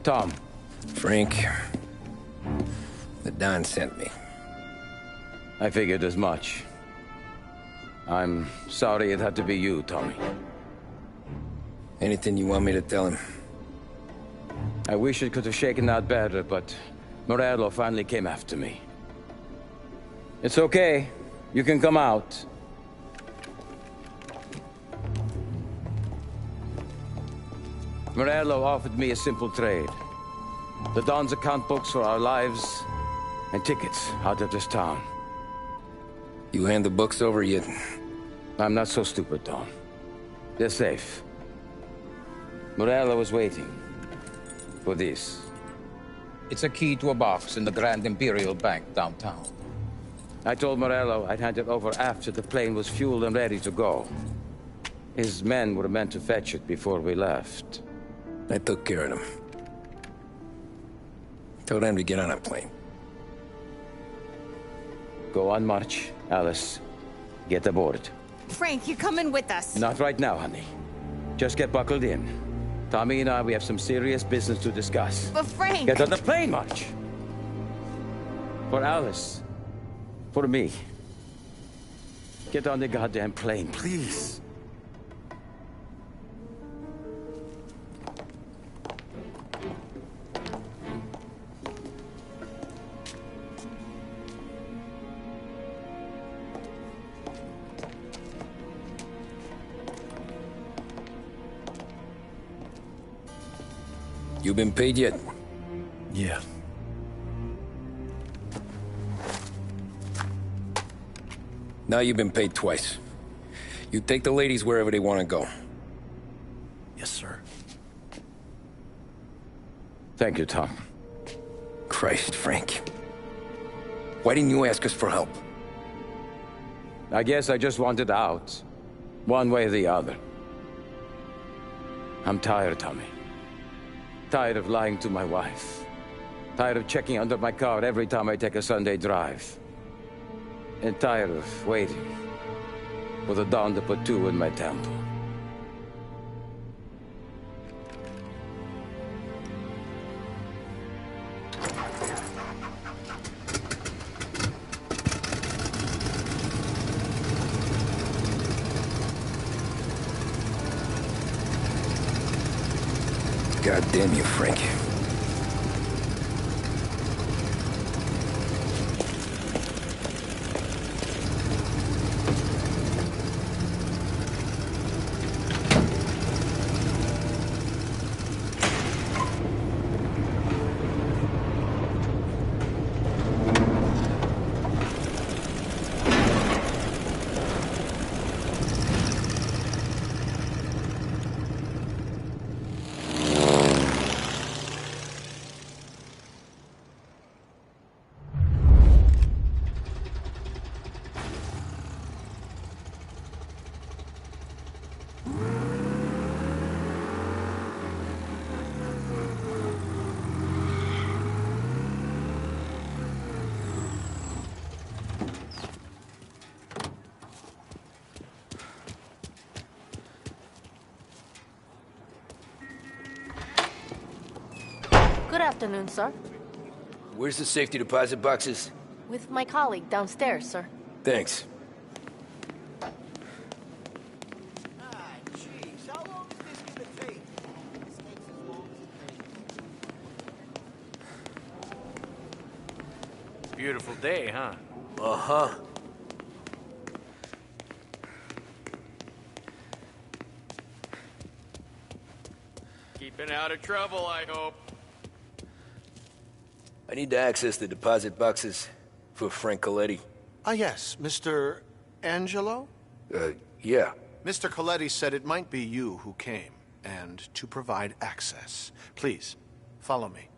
Tom. Frank. The Don sent me. I figured as much. I'm sorry it had to be you, Tommy. Anything you want me to tell him? I wish it could have shaken out better, but Morello finally came after me. It's okay. You can come out. Morello offered me a simple trade. The Don's account books for our lives and tickets out of this town. You hand the books over yet? I'm not so stupid, Don. They're safe. Morello was waiting for this. It's a key to a box in the Grand Imperial Bank downtown. I told Morello I'd hand it over after the plane was fueled and ready to go. His men were meant to fetch it before we left. I took care of them. Told them to get on a plane. Go on, March. Alice, get aboard. Frank, you're coming with us. Not right now, honey. Just get buckled in. Tommy and I, we have some serious business to discuss. But Frank... Get on the plane, March! For Alice. For me. Get on the goddamn plane, please. You been paid yet? Yeah. Now you've been paid twice. You take the ladies wherever they want to go. Yes, sir. Thank you, Tom. Christ, Frank. Why didn't you ask us for help? I guess I just wanted out. One way or the other. I'm tired, Tommy. Tired of lying to my wife. Tired of checking under my car every time I take a Sunday drive. And tired of waiting for the dawn to put two in my temple. God damn you, Frank. Good afternoon, sir. Where's the safety deposit boxes? With my colleague downstairs, sir. Thanks. Beautiful day, huh? Uh-huh. Keeping out of trouble, I hope. I need to access the deposit boxes for Frank Coletti. Ah, yes, Mr. Angelo? Yeah. Mr. Coletti said it might be you who came, and to provide access. Please, follow me.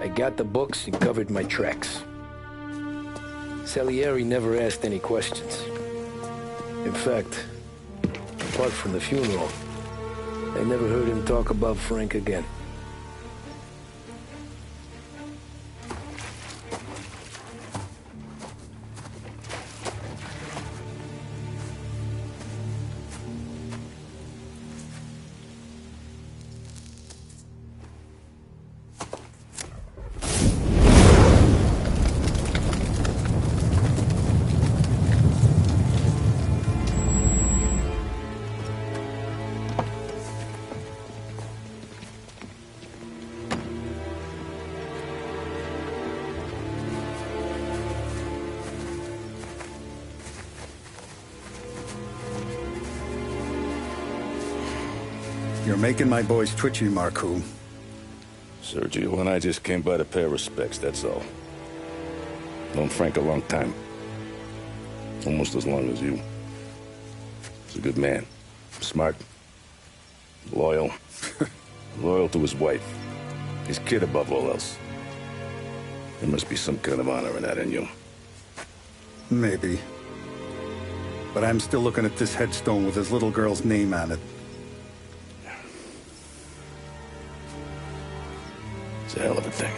I got the books and covered my tracks. Salieri never asked any questions. In fact, apart from the funeral, I never heard him talk about Frank again. You're making my boys twitchy, Marku. Sergio and I just came by to pay our respects, that's all. Known Frank a long time. Almost as long as you. He's a good man. Smart. Loyal. Loyal to his wife. His kid above all else. There must be some kind of honor in that in you. Maybe. But I'm still looking at this headstone with his little girl's name on it. It's a hell of a thing.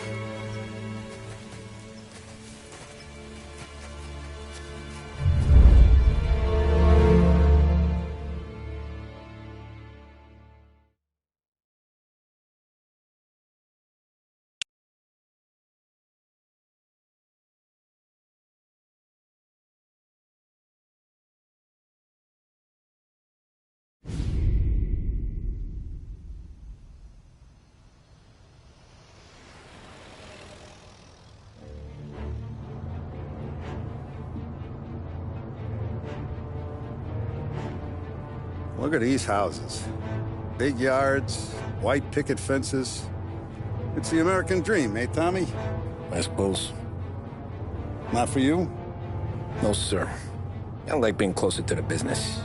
Look at these houses. Big yards, white picket fences. It's the American dream, eh, Tommy? I suppose. Not for you? No, sir. I like being closer to the business.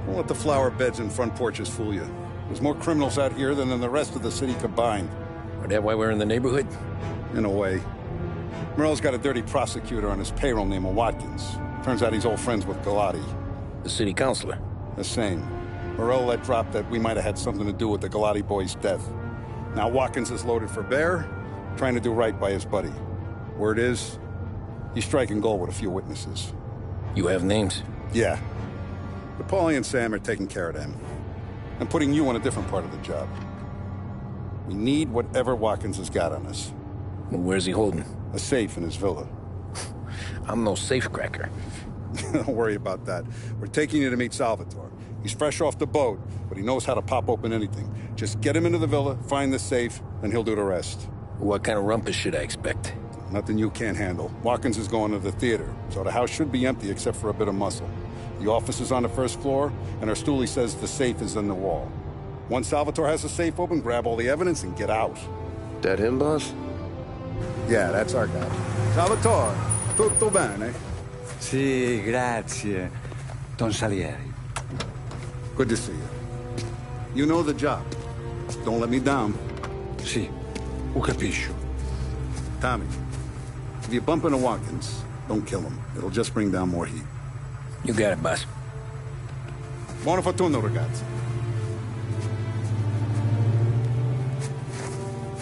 Don't let the flower beds and front porches fool you. There's more criminals out here than in the rest of the city combined. Is that why we're in the neighborhood? In a way. Morell's got a dirty prosecutor on his payroll named Watkins. Turns out he's old friends with Galati. The city councilor? The same. Morell let drop that we might have had something to do with the Galati boy's death. Now Watkins is loaded for bear, trying to do right by his buddy. Word is, he's striking gold with a few witnesses. You have names? Yeah. But Paulie and Sam are taking care of them. I'm putting you on a different part of the job. We need whatever Watkins has got on us. Well, where's he holding? A safe in his villa. I'm no safecracker. Don't worry about that. We're taking you to meet Salvatore. He's fresh off the boat, but he knows how to pop open anything. Just get him into the villa, find the safe, and he'll do the rest. What kind of rumpus should I expect? Nothing you can't handle. Watkins is going to the theater, so the house should be empty except for a bit of muscle. The office is on the first floor, and our stoolie says the safe is in the wall. Once Salvatore has the safe open, grab all the evidence and get out. That him, boss? Yeah, that's our guy. Salvatore, tutto bene? Sì, grazie, Don Salieri. Good to see you. You know the job. Don't let me down. Sì, ho capisco. Tommy, if you bump into Watkins, don't kill him. It'll just bring down more heat. You got it, boss. Buona fortuna, ragazzi.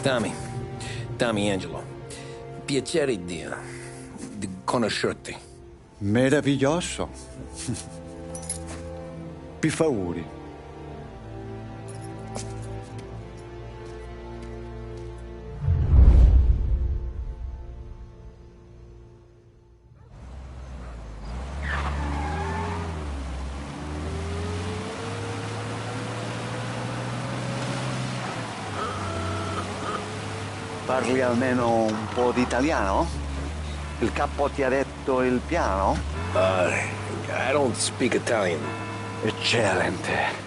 Tommy Angelo. Piacere di conoscerti. Meraviglioso. Per favore. Parli almeno un po' di italiano? Il capo ti ha detto il piano? I don't speak Italian. Eccellente.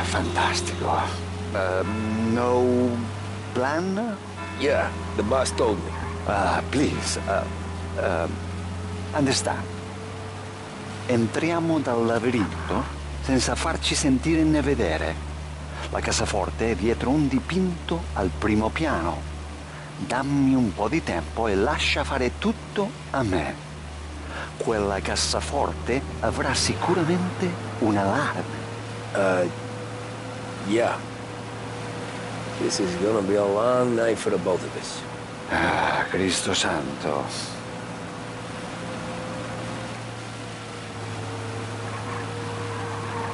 Fantastico. No plan? Yeah, the boss told me. Please, understand. Entriamo dal labirinto senza farci sentire né vedere. La cassaforte è dietro un dipinto al primo piano. Dammi un po' di tempo e lascia fare tutto a me. Quella cassaforte avrà sicuramente un allarme. Yeah. This is gonna be a long night for the both of us. Cristo santo.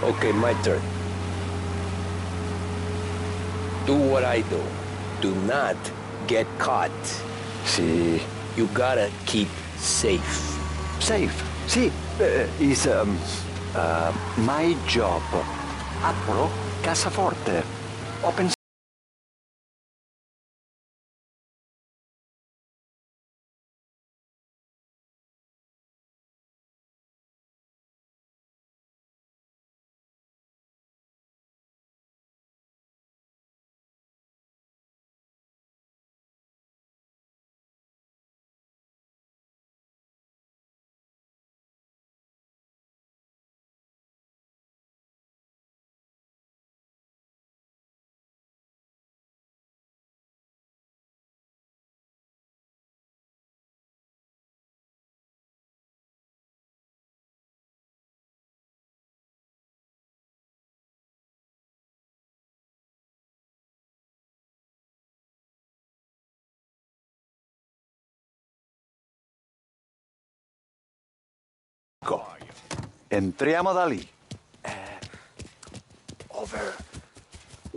Okay, my turn. Do what I do. Do not get caught. Sì. You gotta keep safe. Safe? Sì. Is my job. Apro cassaforte. Open. Entriamo da lì. Over.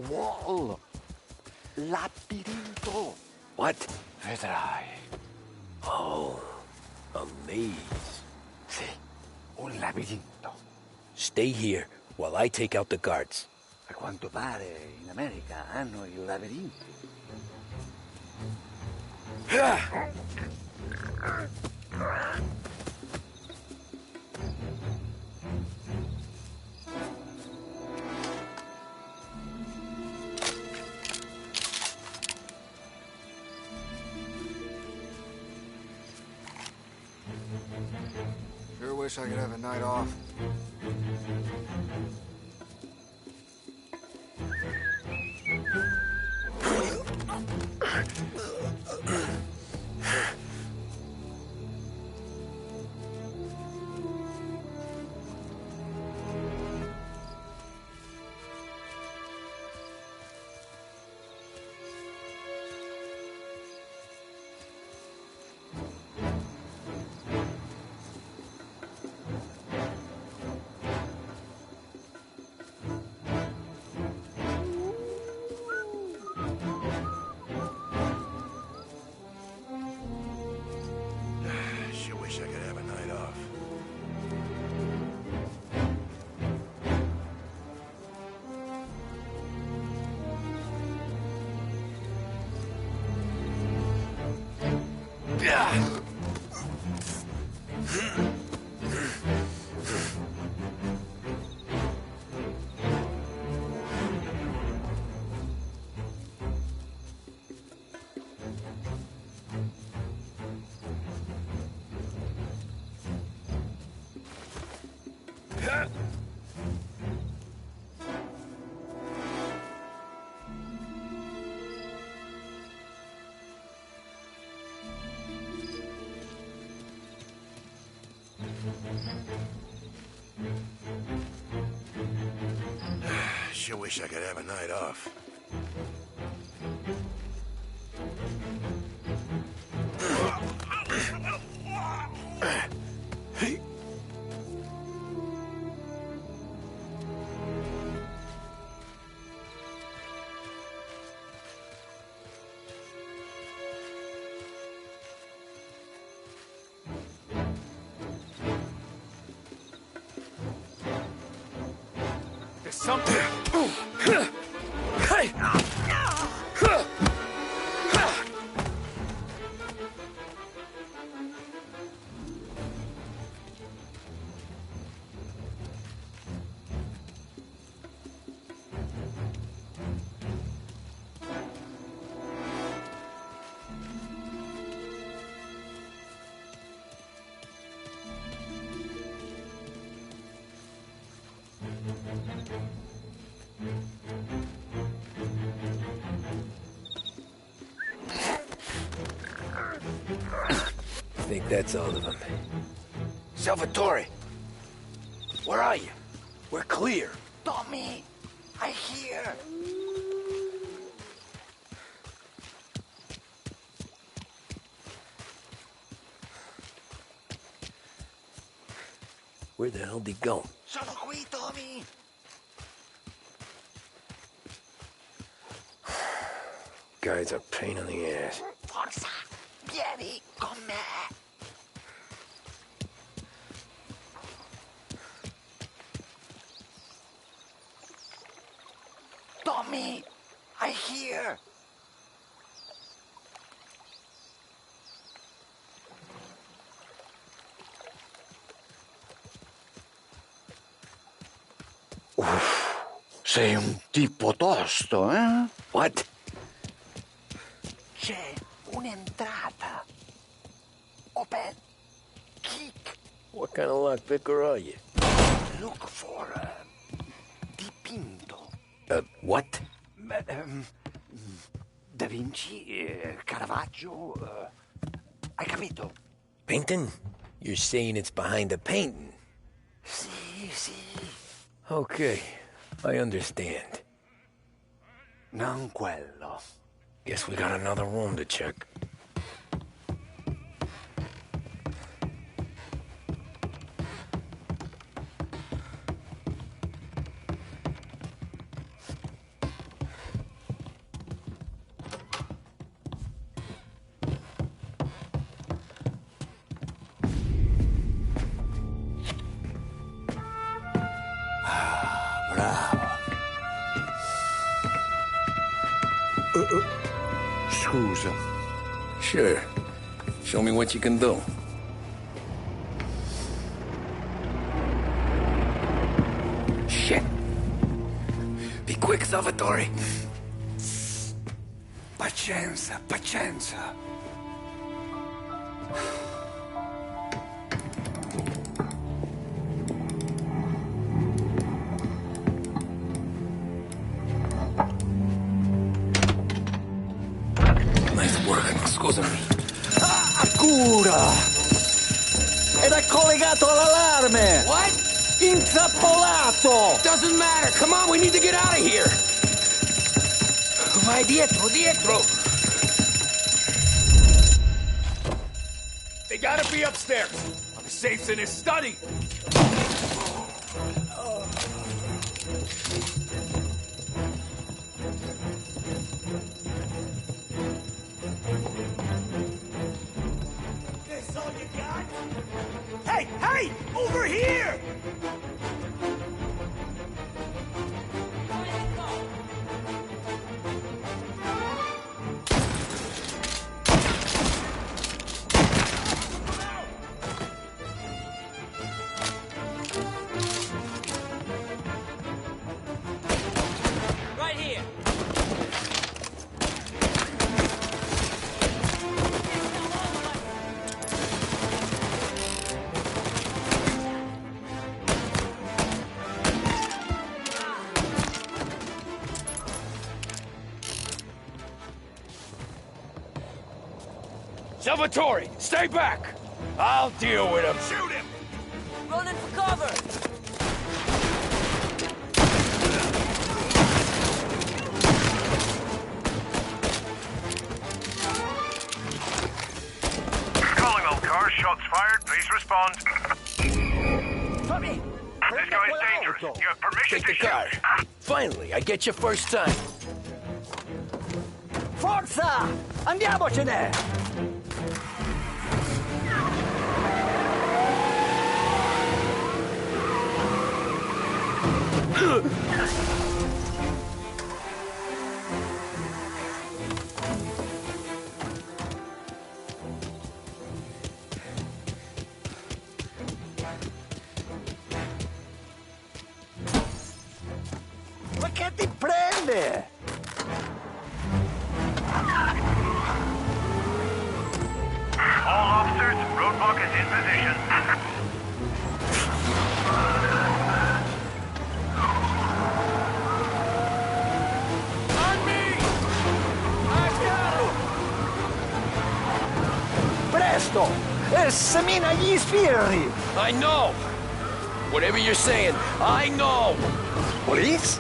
Wall. Labirinto. What? Vedrai. Oh, a maze. Sì, un labirinto. Stay here while I take out the guards. A quanto pare in America hanno i labirinti. Sure wish I could have a night off. sure wish I could have a night off. There's something. Hey! I think that's all of them. Salvatore! Where are you? We're clear. Tommy, I hear. Where the hell did he go? Sono qui, Tommy. Guy's a pain in the ass. Forza, vieni con me. Tommy, I hear. Sei un tipo tosto, eh? What? C'è un'entrata. Open. Kick. What kind of lockpicker are you? Look for dipinto. What? Da Vinci, Caravaggio. Hai capito? Painting? You're saying it's behind a painting? Sì, sì. Okay, I understand. Non quello. Guess we got another room to check. Scusa. Sure. Show me what you can do. Shit. Be quick, Salvatore. Pazienza, pazienza. Nice work. Scusami. Cura! Era collegato all'allarme! What? Intrappolato! Doesn't matter. Come on, we need to get out of here. Vai dietro, dietro. They gotta be upstairs. The safe's in his study. This all you got? Hey, hey! Over here! Right here. Salvatore, stay back! I'll deal with him. Shoot him! Running for cover. take the car. Finally, I get your first time. Forza! Andiamocene! Ma che ti prende? All officers, roadblock is in position. Presto! E semina gli sbirri! I know! Whatever you're saying, I know! Police?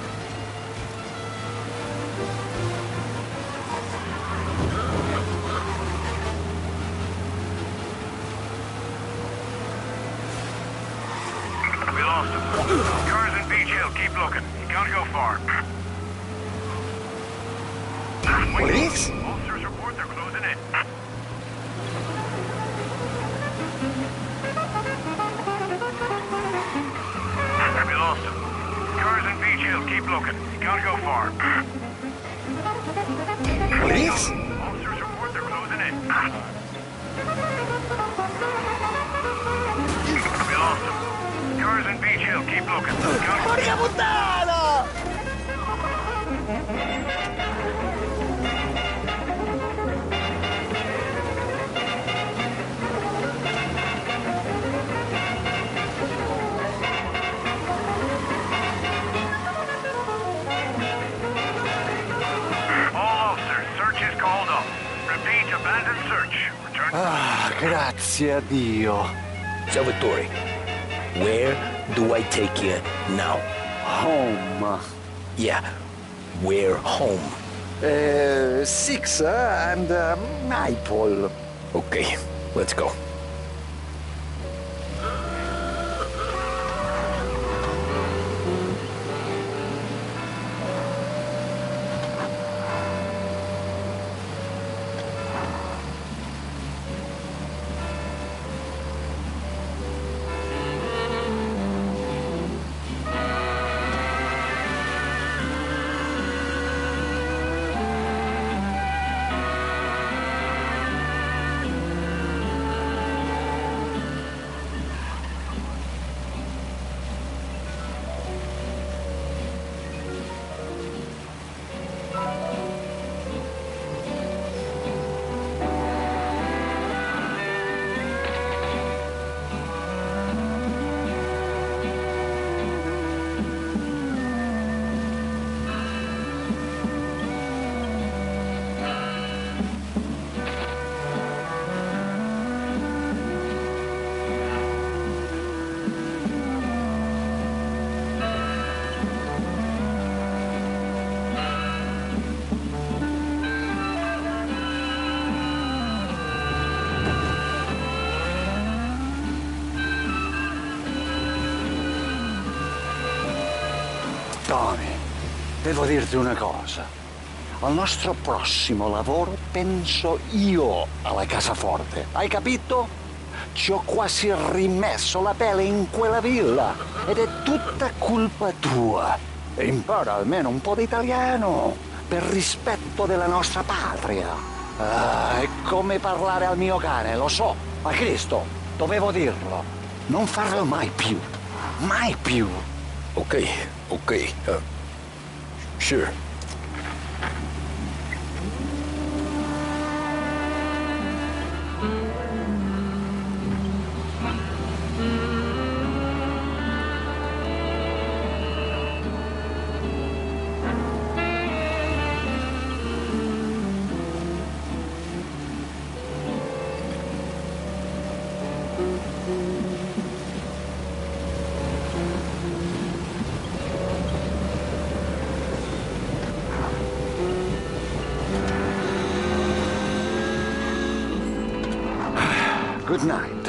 We lost him. Cars in Beach Hill, keep looking. You can't go far. Police? Officers report they're closing in. We lost him. Cars in Beach Hill, keep looking. You can't go far. Police? Officers report they're closing in. We lost him. Cars in Beach Hill, keep looking. You can't go Porca puttana! All officers, search is called up. Repeat, abandon search. Return. Ah, grazie a Dio. Salvatore, where do I take you now? Home. Yeah, where home? Six and Maple. Okay, let's go. Tony, devo dirti una cosa. Al nostro prossimo lavoro penso io alla cassaforte. Hai capito? Ci ho quasi rimesso la pelle in quella villa ed è tutta colpa tua. E impara almeno un po' di italiano per rispetto della nostra patria. Ah, è come parlare al mio cane, lo so, ma Cristo, dovevo dirlo. Non farlo mai più. Mai più. Okay, okay, sure. Good night.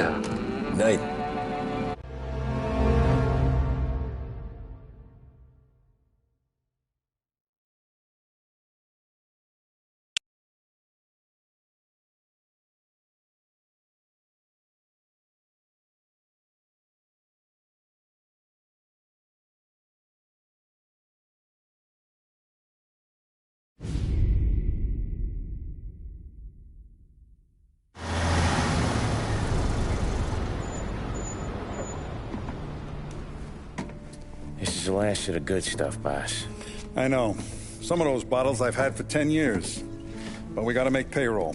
Night. This is the last of the good stuff, boss. I know. Some of those bottles I've had for 10 years. But we gotta make payroll.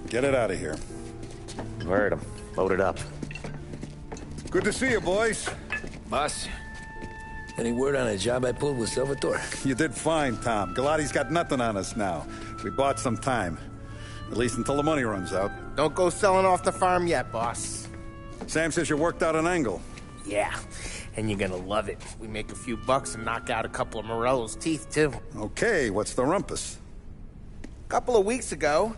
Get it out of here. Heard him. Load it up. Good to see you, boys. Boss, any word on a job I pulled with Salvatore? You did fine, Tom. Galati's got nothing on us now. We bought some time. At least until the money runs out. Don't go selling off the farm yet, boss. Sam says you worked out an angle. Yeah, and you're gonna love it. We make a few bucks and knock out a couple of Morello's teeth, too. Okay, what's the rumpus? A couple of weeks ago,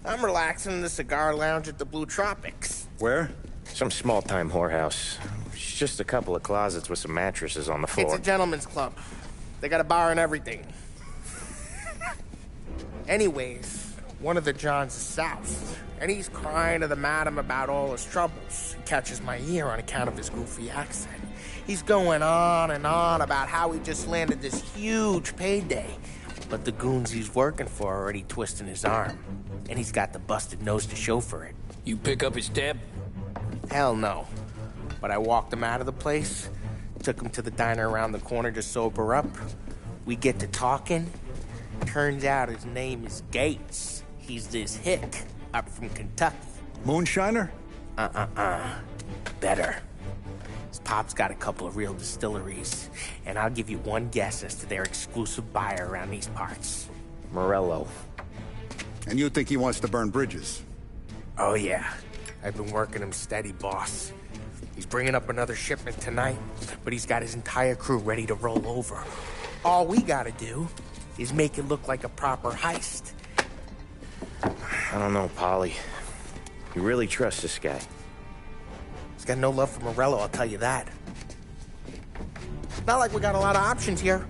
I'm relaxing in the cigar lounge at the Blue Tropics. Where? Some small-time whorehouse. It's just a couple of closets with some mattresses on the floor. It's a gentleman's club. They got a bar and everything. Anyways, one of the Johns is south, and he's crying to the madam about all his troubles. He catches my ear on account of his goofy accent. He's going on and on about how he just landed this huge payday, but the goons he's working for are already twisting his arm, and he's got the busted nose to show for it. You pick up his tab? Hell no. But I walked him out of the place, took him to the diner around the corner to sober up. We get to talking. Turns out his name is Gates. He's this hick up from Kentucky. Moonshiner? Better. His pop's got a couple of real distilleries, and I'll give you one guess as to their exclusive buyer around these parts. Morello. And you think he wants to burn bridges? Oh, yeah. I've been working him steady, boss. He's bringing up another shipment tonight, but he's got his entire crew ready to roll over. All we gotta do is make it look like a proper heist. I don't know, Polly. You really trust this guy? He's got no love for Morello, I'll tell you that. Not like we got a lot of options here.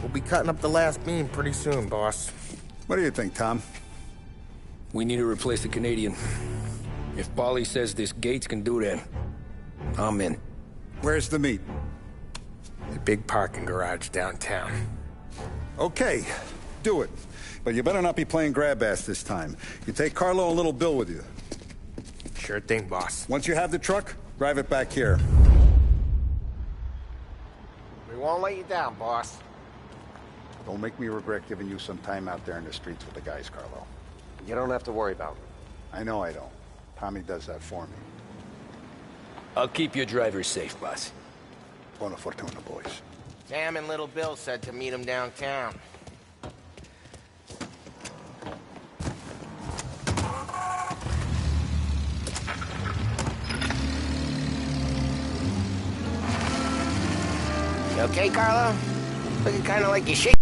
We'll be cutting up the last beam pretty soon, boss. What do you think, Tom? We need to replace the Canadian. If Paulie says this Gates can do that, I'm in. Where's the meet? A big parking garage downtown. Okay, do it. But you better not be playing grab ass this time. You take Carlo and Little Bill with you. Sure thing, boss. Once you have the truck, drive it back here. We won't let you down, boss. Don't make me regret giving you some time out there in the streets with the guys, Carlo. You don't have to worry about me. I know I don't. Tommy does that for me. I'll keep your driver safe, boss. Buona fortuna, boys. Sam and Little Bill said to meet him downtown. You okay, Carlo? Looking kind of like you shake.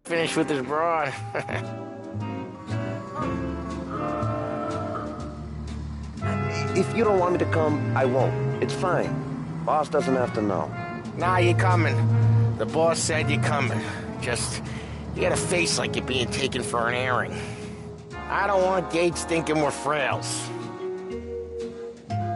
Finished with his broad. If you don't want me to come, I won't. It's fine. Boss doesn't have to know. Nah, you're coming. The boss said you're coming. Just, you got a face like you're being taken for an airing. I don't want Gates thinking we're frails.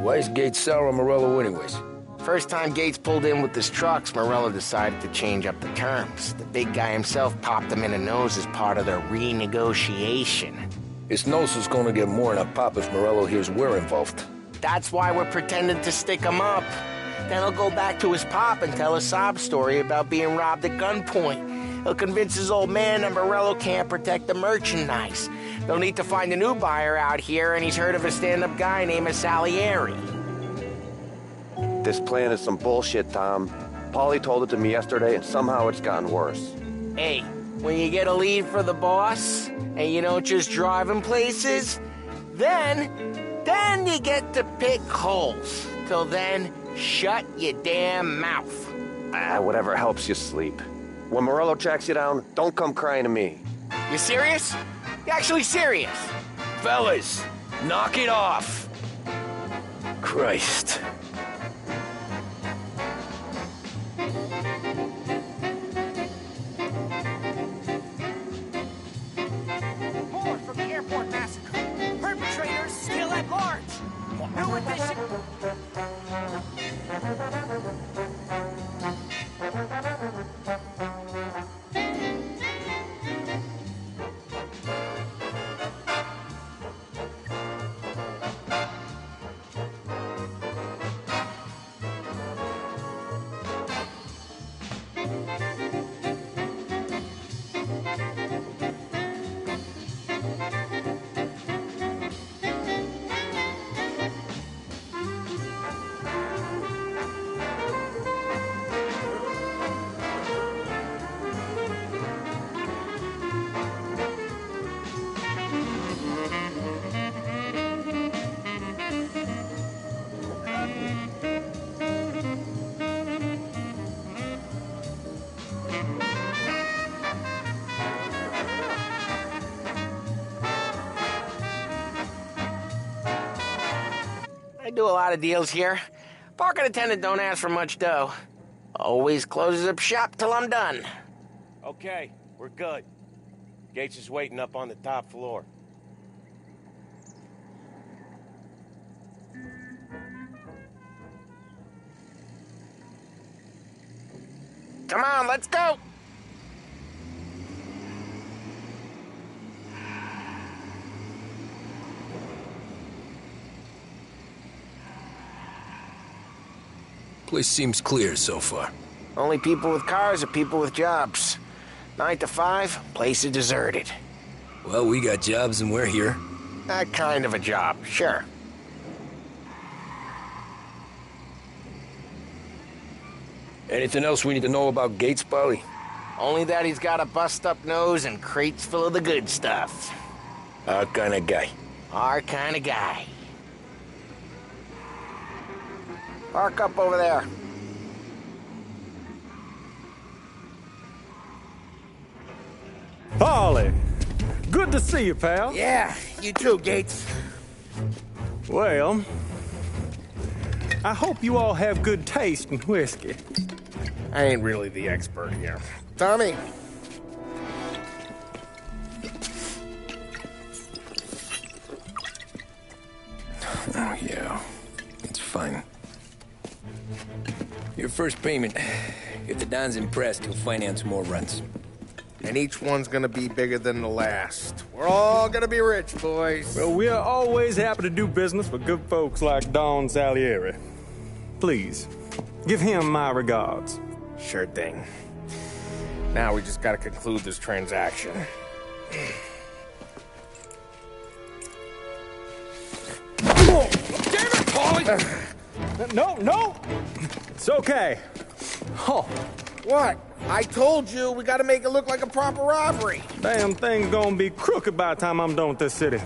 Why is Gates sour on Morello anyways? First time Gates pulled in with his trucks, Morello decided to change up the terms. The big guy himself popped him in the nose as part of the renegotiation. His nose is gonna get more than a pop if Morello hears we're involved. That's why we're pretending to stick him up. Then he'll go back to his pop and tell a sob story about being robbed at gunpoint. He'll convince his old man that Morello can't protect the merchandise. They'll need to find a new buyer out here, and he's heard of a stand-up guy named Salieri. This plan is some bullshit, Tom. Paulie told it to me yesterday, and somehow it's gotten worse. Hey, when you get a lead for the boss, and you don't just drive him places, then you get to pick holes. Till then, shut your damn mouth. Whatever helps you sleep. When Morello tracks you down, don't come crying to me. You serious? You actually serious? Fellas, knock it off. Christ. More from the airport massacre. Perpetrators still at large. New addition. I do a lot of deals here. Parking attendant don't ask for much dough. Always closes up shop till I'm done. Okay, we're good. Gates is waiting up on the top floor. Come on, let's go! Place seems clear so far. Only people with cars are people with jobs. 9 to 5, place is deserted. Well, we got jobs and we're here. That kind of a job, sure. Anything else we need to know about Gates, Polly? Only that he's got a bust-up nose and crates full of the good stuff. Our kind of guy. Our kind of guy. Park up over there. Polly, good to see you, pal. Yeah, you too, Gates. Well, I hope you all have good taste in whiskey. I ain't really the expert here. Tommy. Oh, yeah. It's fine. Your first payment. If the Don's impressed, he'll finance more runs. And each one's gonna be bigger than the last. We're all gonna be rich, boys. Well, we are always happy to do business with good folks like Don Salieri. Please, give him my regards. Sure thing. Now we just gotta conclude this transaction. Oh, damn it, Paulie! No! It's okay. Oh. What? I told you, we gotta make it look like a proper robbery. Damn thing's gonna be crooked by the time I'm done with this city.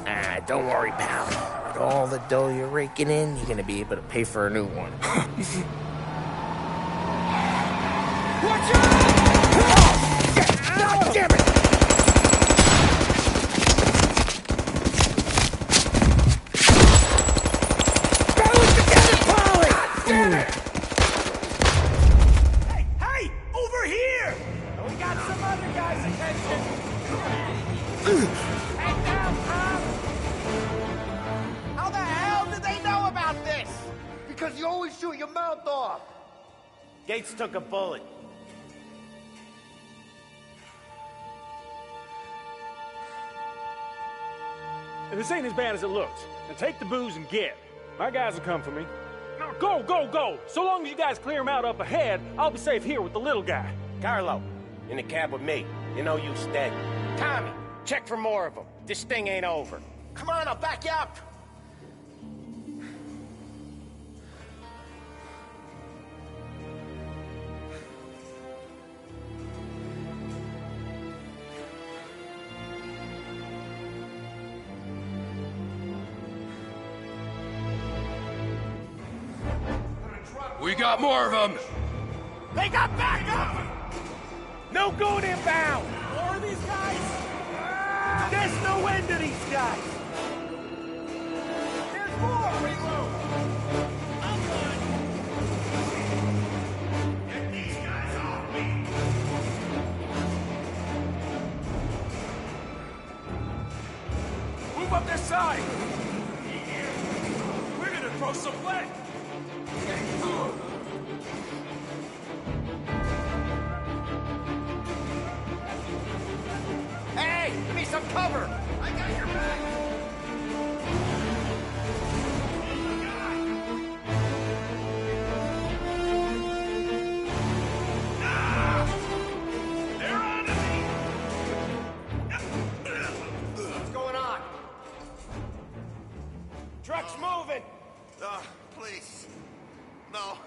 Don't worry, pal. With all the dough you're raking in, you're gonna be able to pay for a new one. Watch out! God damn it! Balance together, Polly! God damn it! Hey! Over here! We got some other guys' attention. Hang down, Tom! How the hell did they know about this? Because you always shoot your mouth off. Gates took a bullet. This ain't as bad as it looks. Now take the booze and get. My guys will come for me. No, go! So long as you guys clear him out up ahead, I'll be safe here with the little guy. Carlo, in the cab with me. You know you stay. Tommy, check for more of them. This thing ain't over. Come on, I'll back you up. We got more of them! They got backup! No good inbound! More of these guys? There's no end to these guys! There's more! Reload! I'm good! Get these guys off me! Move up this side! We're gonna throw some lead! Hey! Give me some cover! I got your back! What's going on? Truck's moving! Please. No.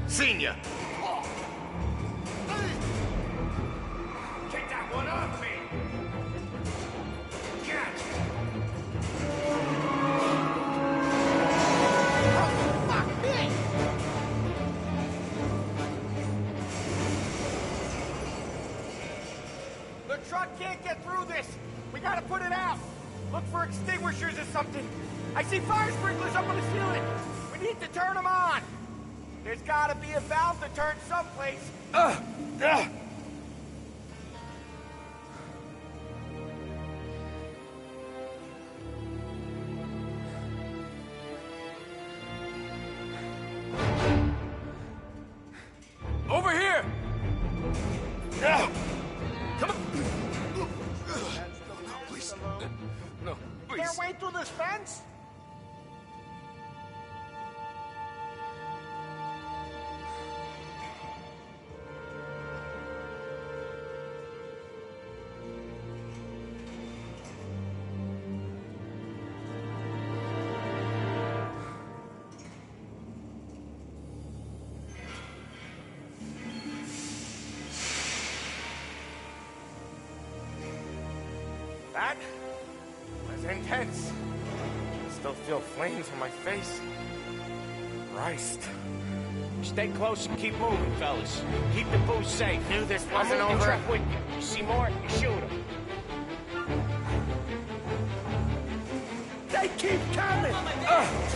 Senior! Take that one off me! Gotcha! Oh, fuck me! The truck can't get through this! We gotta put it out! Look for extinguishers or something! I see fire sprinklers up on the ceiling! We need to turn them on! There's gotta be a valve to turn someplace! Over here! Come on! Please. No, please. Can't wait through this fence? That was intense. I still feel flames on my face. Christ. Stay close and keep moving, fellas. Keep the booze safe. Knew this I'm wasn't moving the over. truck with you. You see more, you shoot him. They keep coming!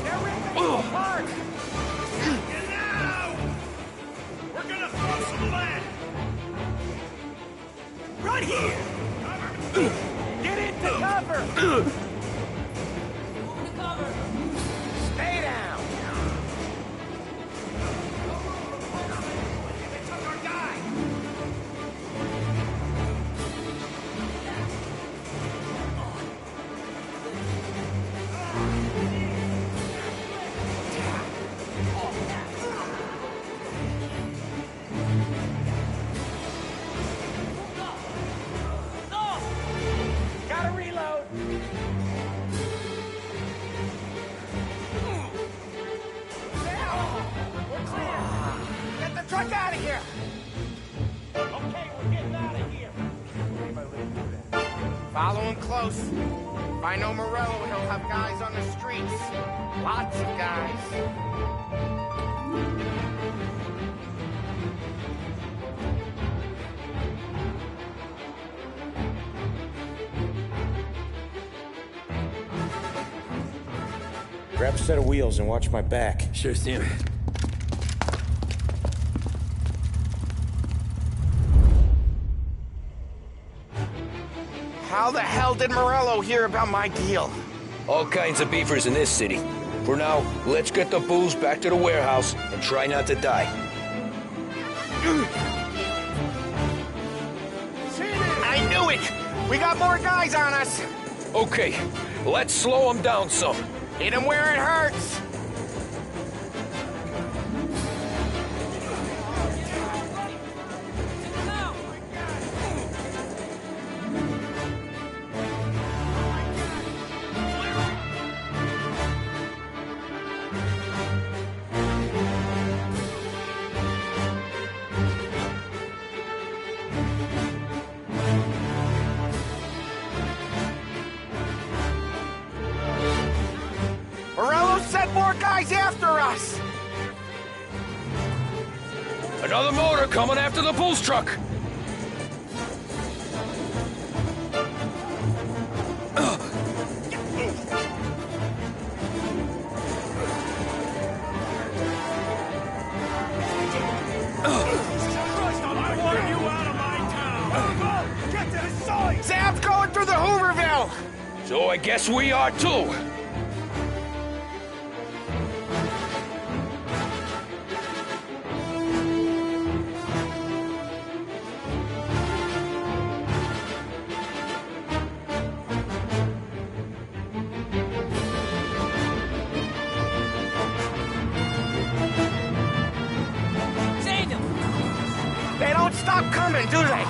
They're ripping you apart! And now, we're gonna throw some lead. Right here! Get into cover! Stay down! They took our guy! Gotta reload! We're clear! Get the truck out of here! Okay, we're getting out of here. Follow him close. If I know Morello, he'll have guys on the streets. Lots of guys. Grab a set of wheels and watch my back. Sure thing. How the hell did Morello hear about my deal? All kinds of beefers in this city. For now, let's get the booze back to the warehouse and try not to die. I knew it! We got more guys on us! Okay, let's slow them down some. Hit him where it hurts! guys after us! Another motor coming after the Bulls truck! Sam's going through the Hooverville! So I guess we are too! They don't stop coming, do they?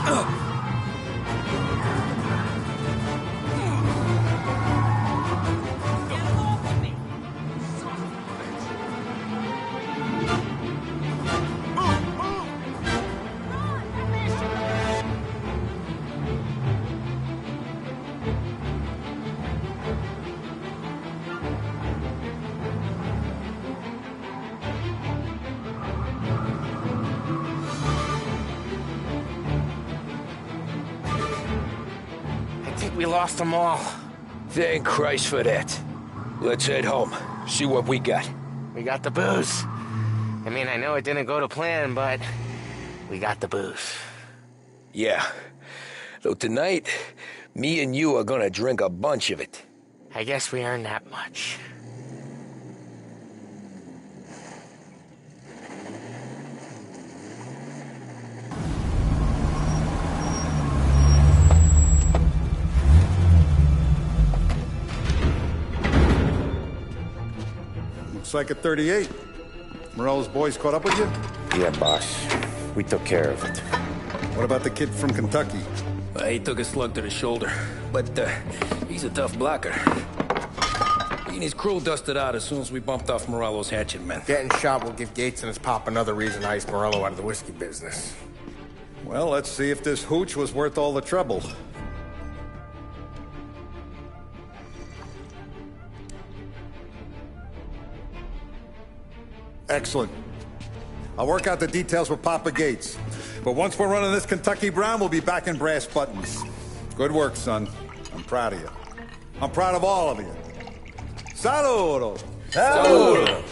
We lost them all. Thank Christ for that. Let's head home, see what we got. We got the booze. I mean, I know it didn't go to plan, but we got the booze. Yeah. So tonight, me and you are gonna drink a bunch of it. I guess we earned that much. Looks like a 38. Morello's boys caught up with you? Yeah, boss. We took care of it. What about the kid from Kentucky? He took a slug to the shoulder, but he's a tough blocker. He and his crew dusted out as soon as we bumped off Morello's hatchet men. Getting shot will give Gates and his pop another reason to ice Morello out of the whiskey business. Well, let's see if this hooch was worth all the trouble. Excellent. I'll work out the details with Papa Gates. But once we're running this Kentucky Brown, we'll be back in brass buttons. Good work, son. I'm proud of you. I'm proud of all of you. Saludo! Saludo!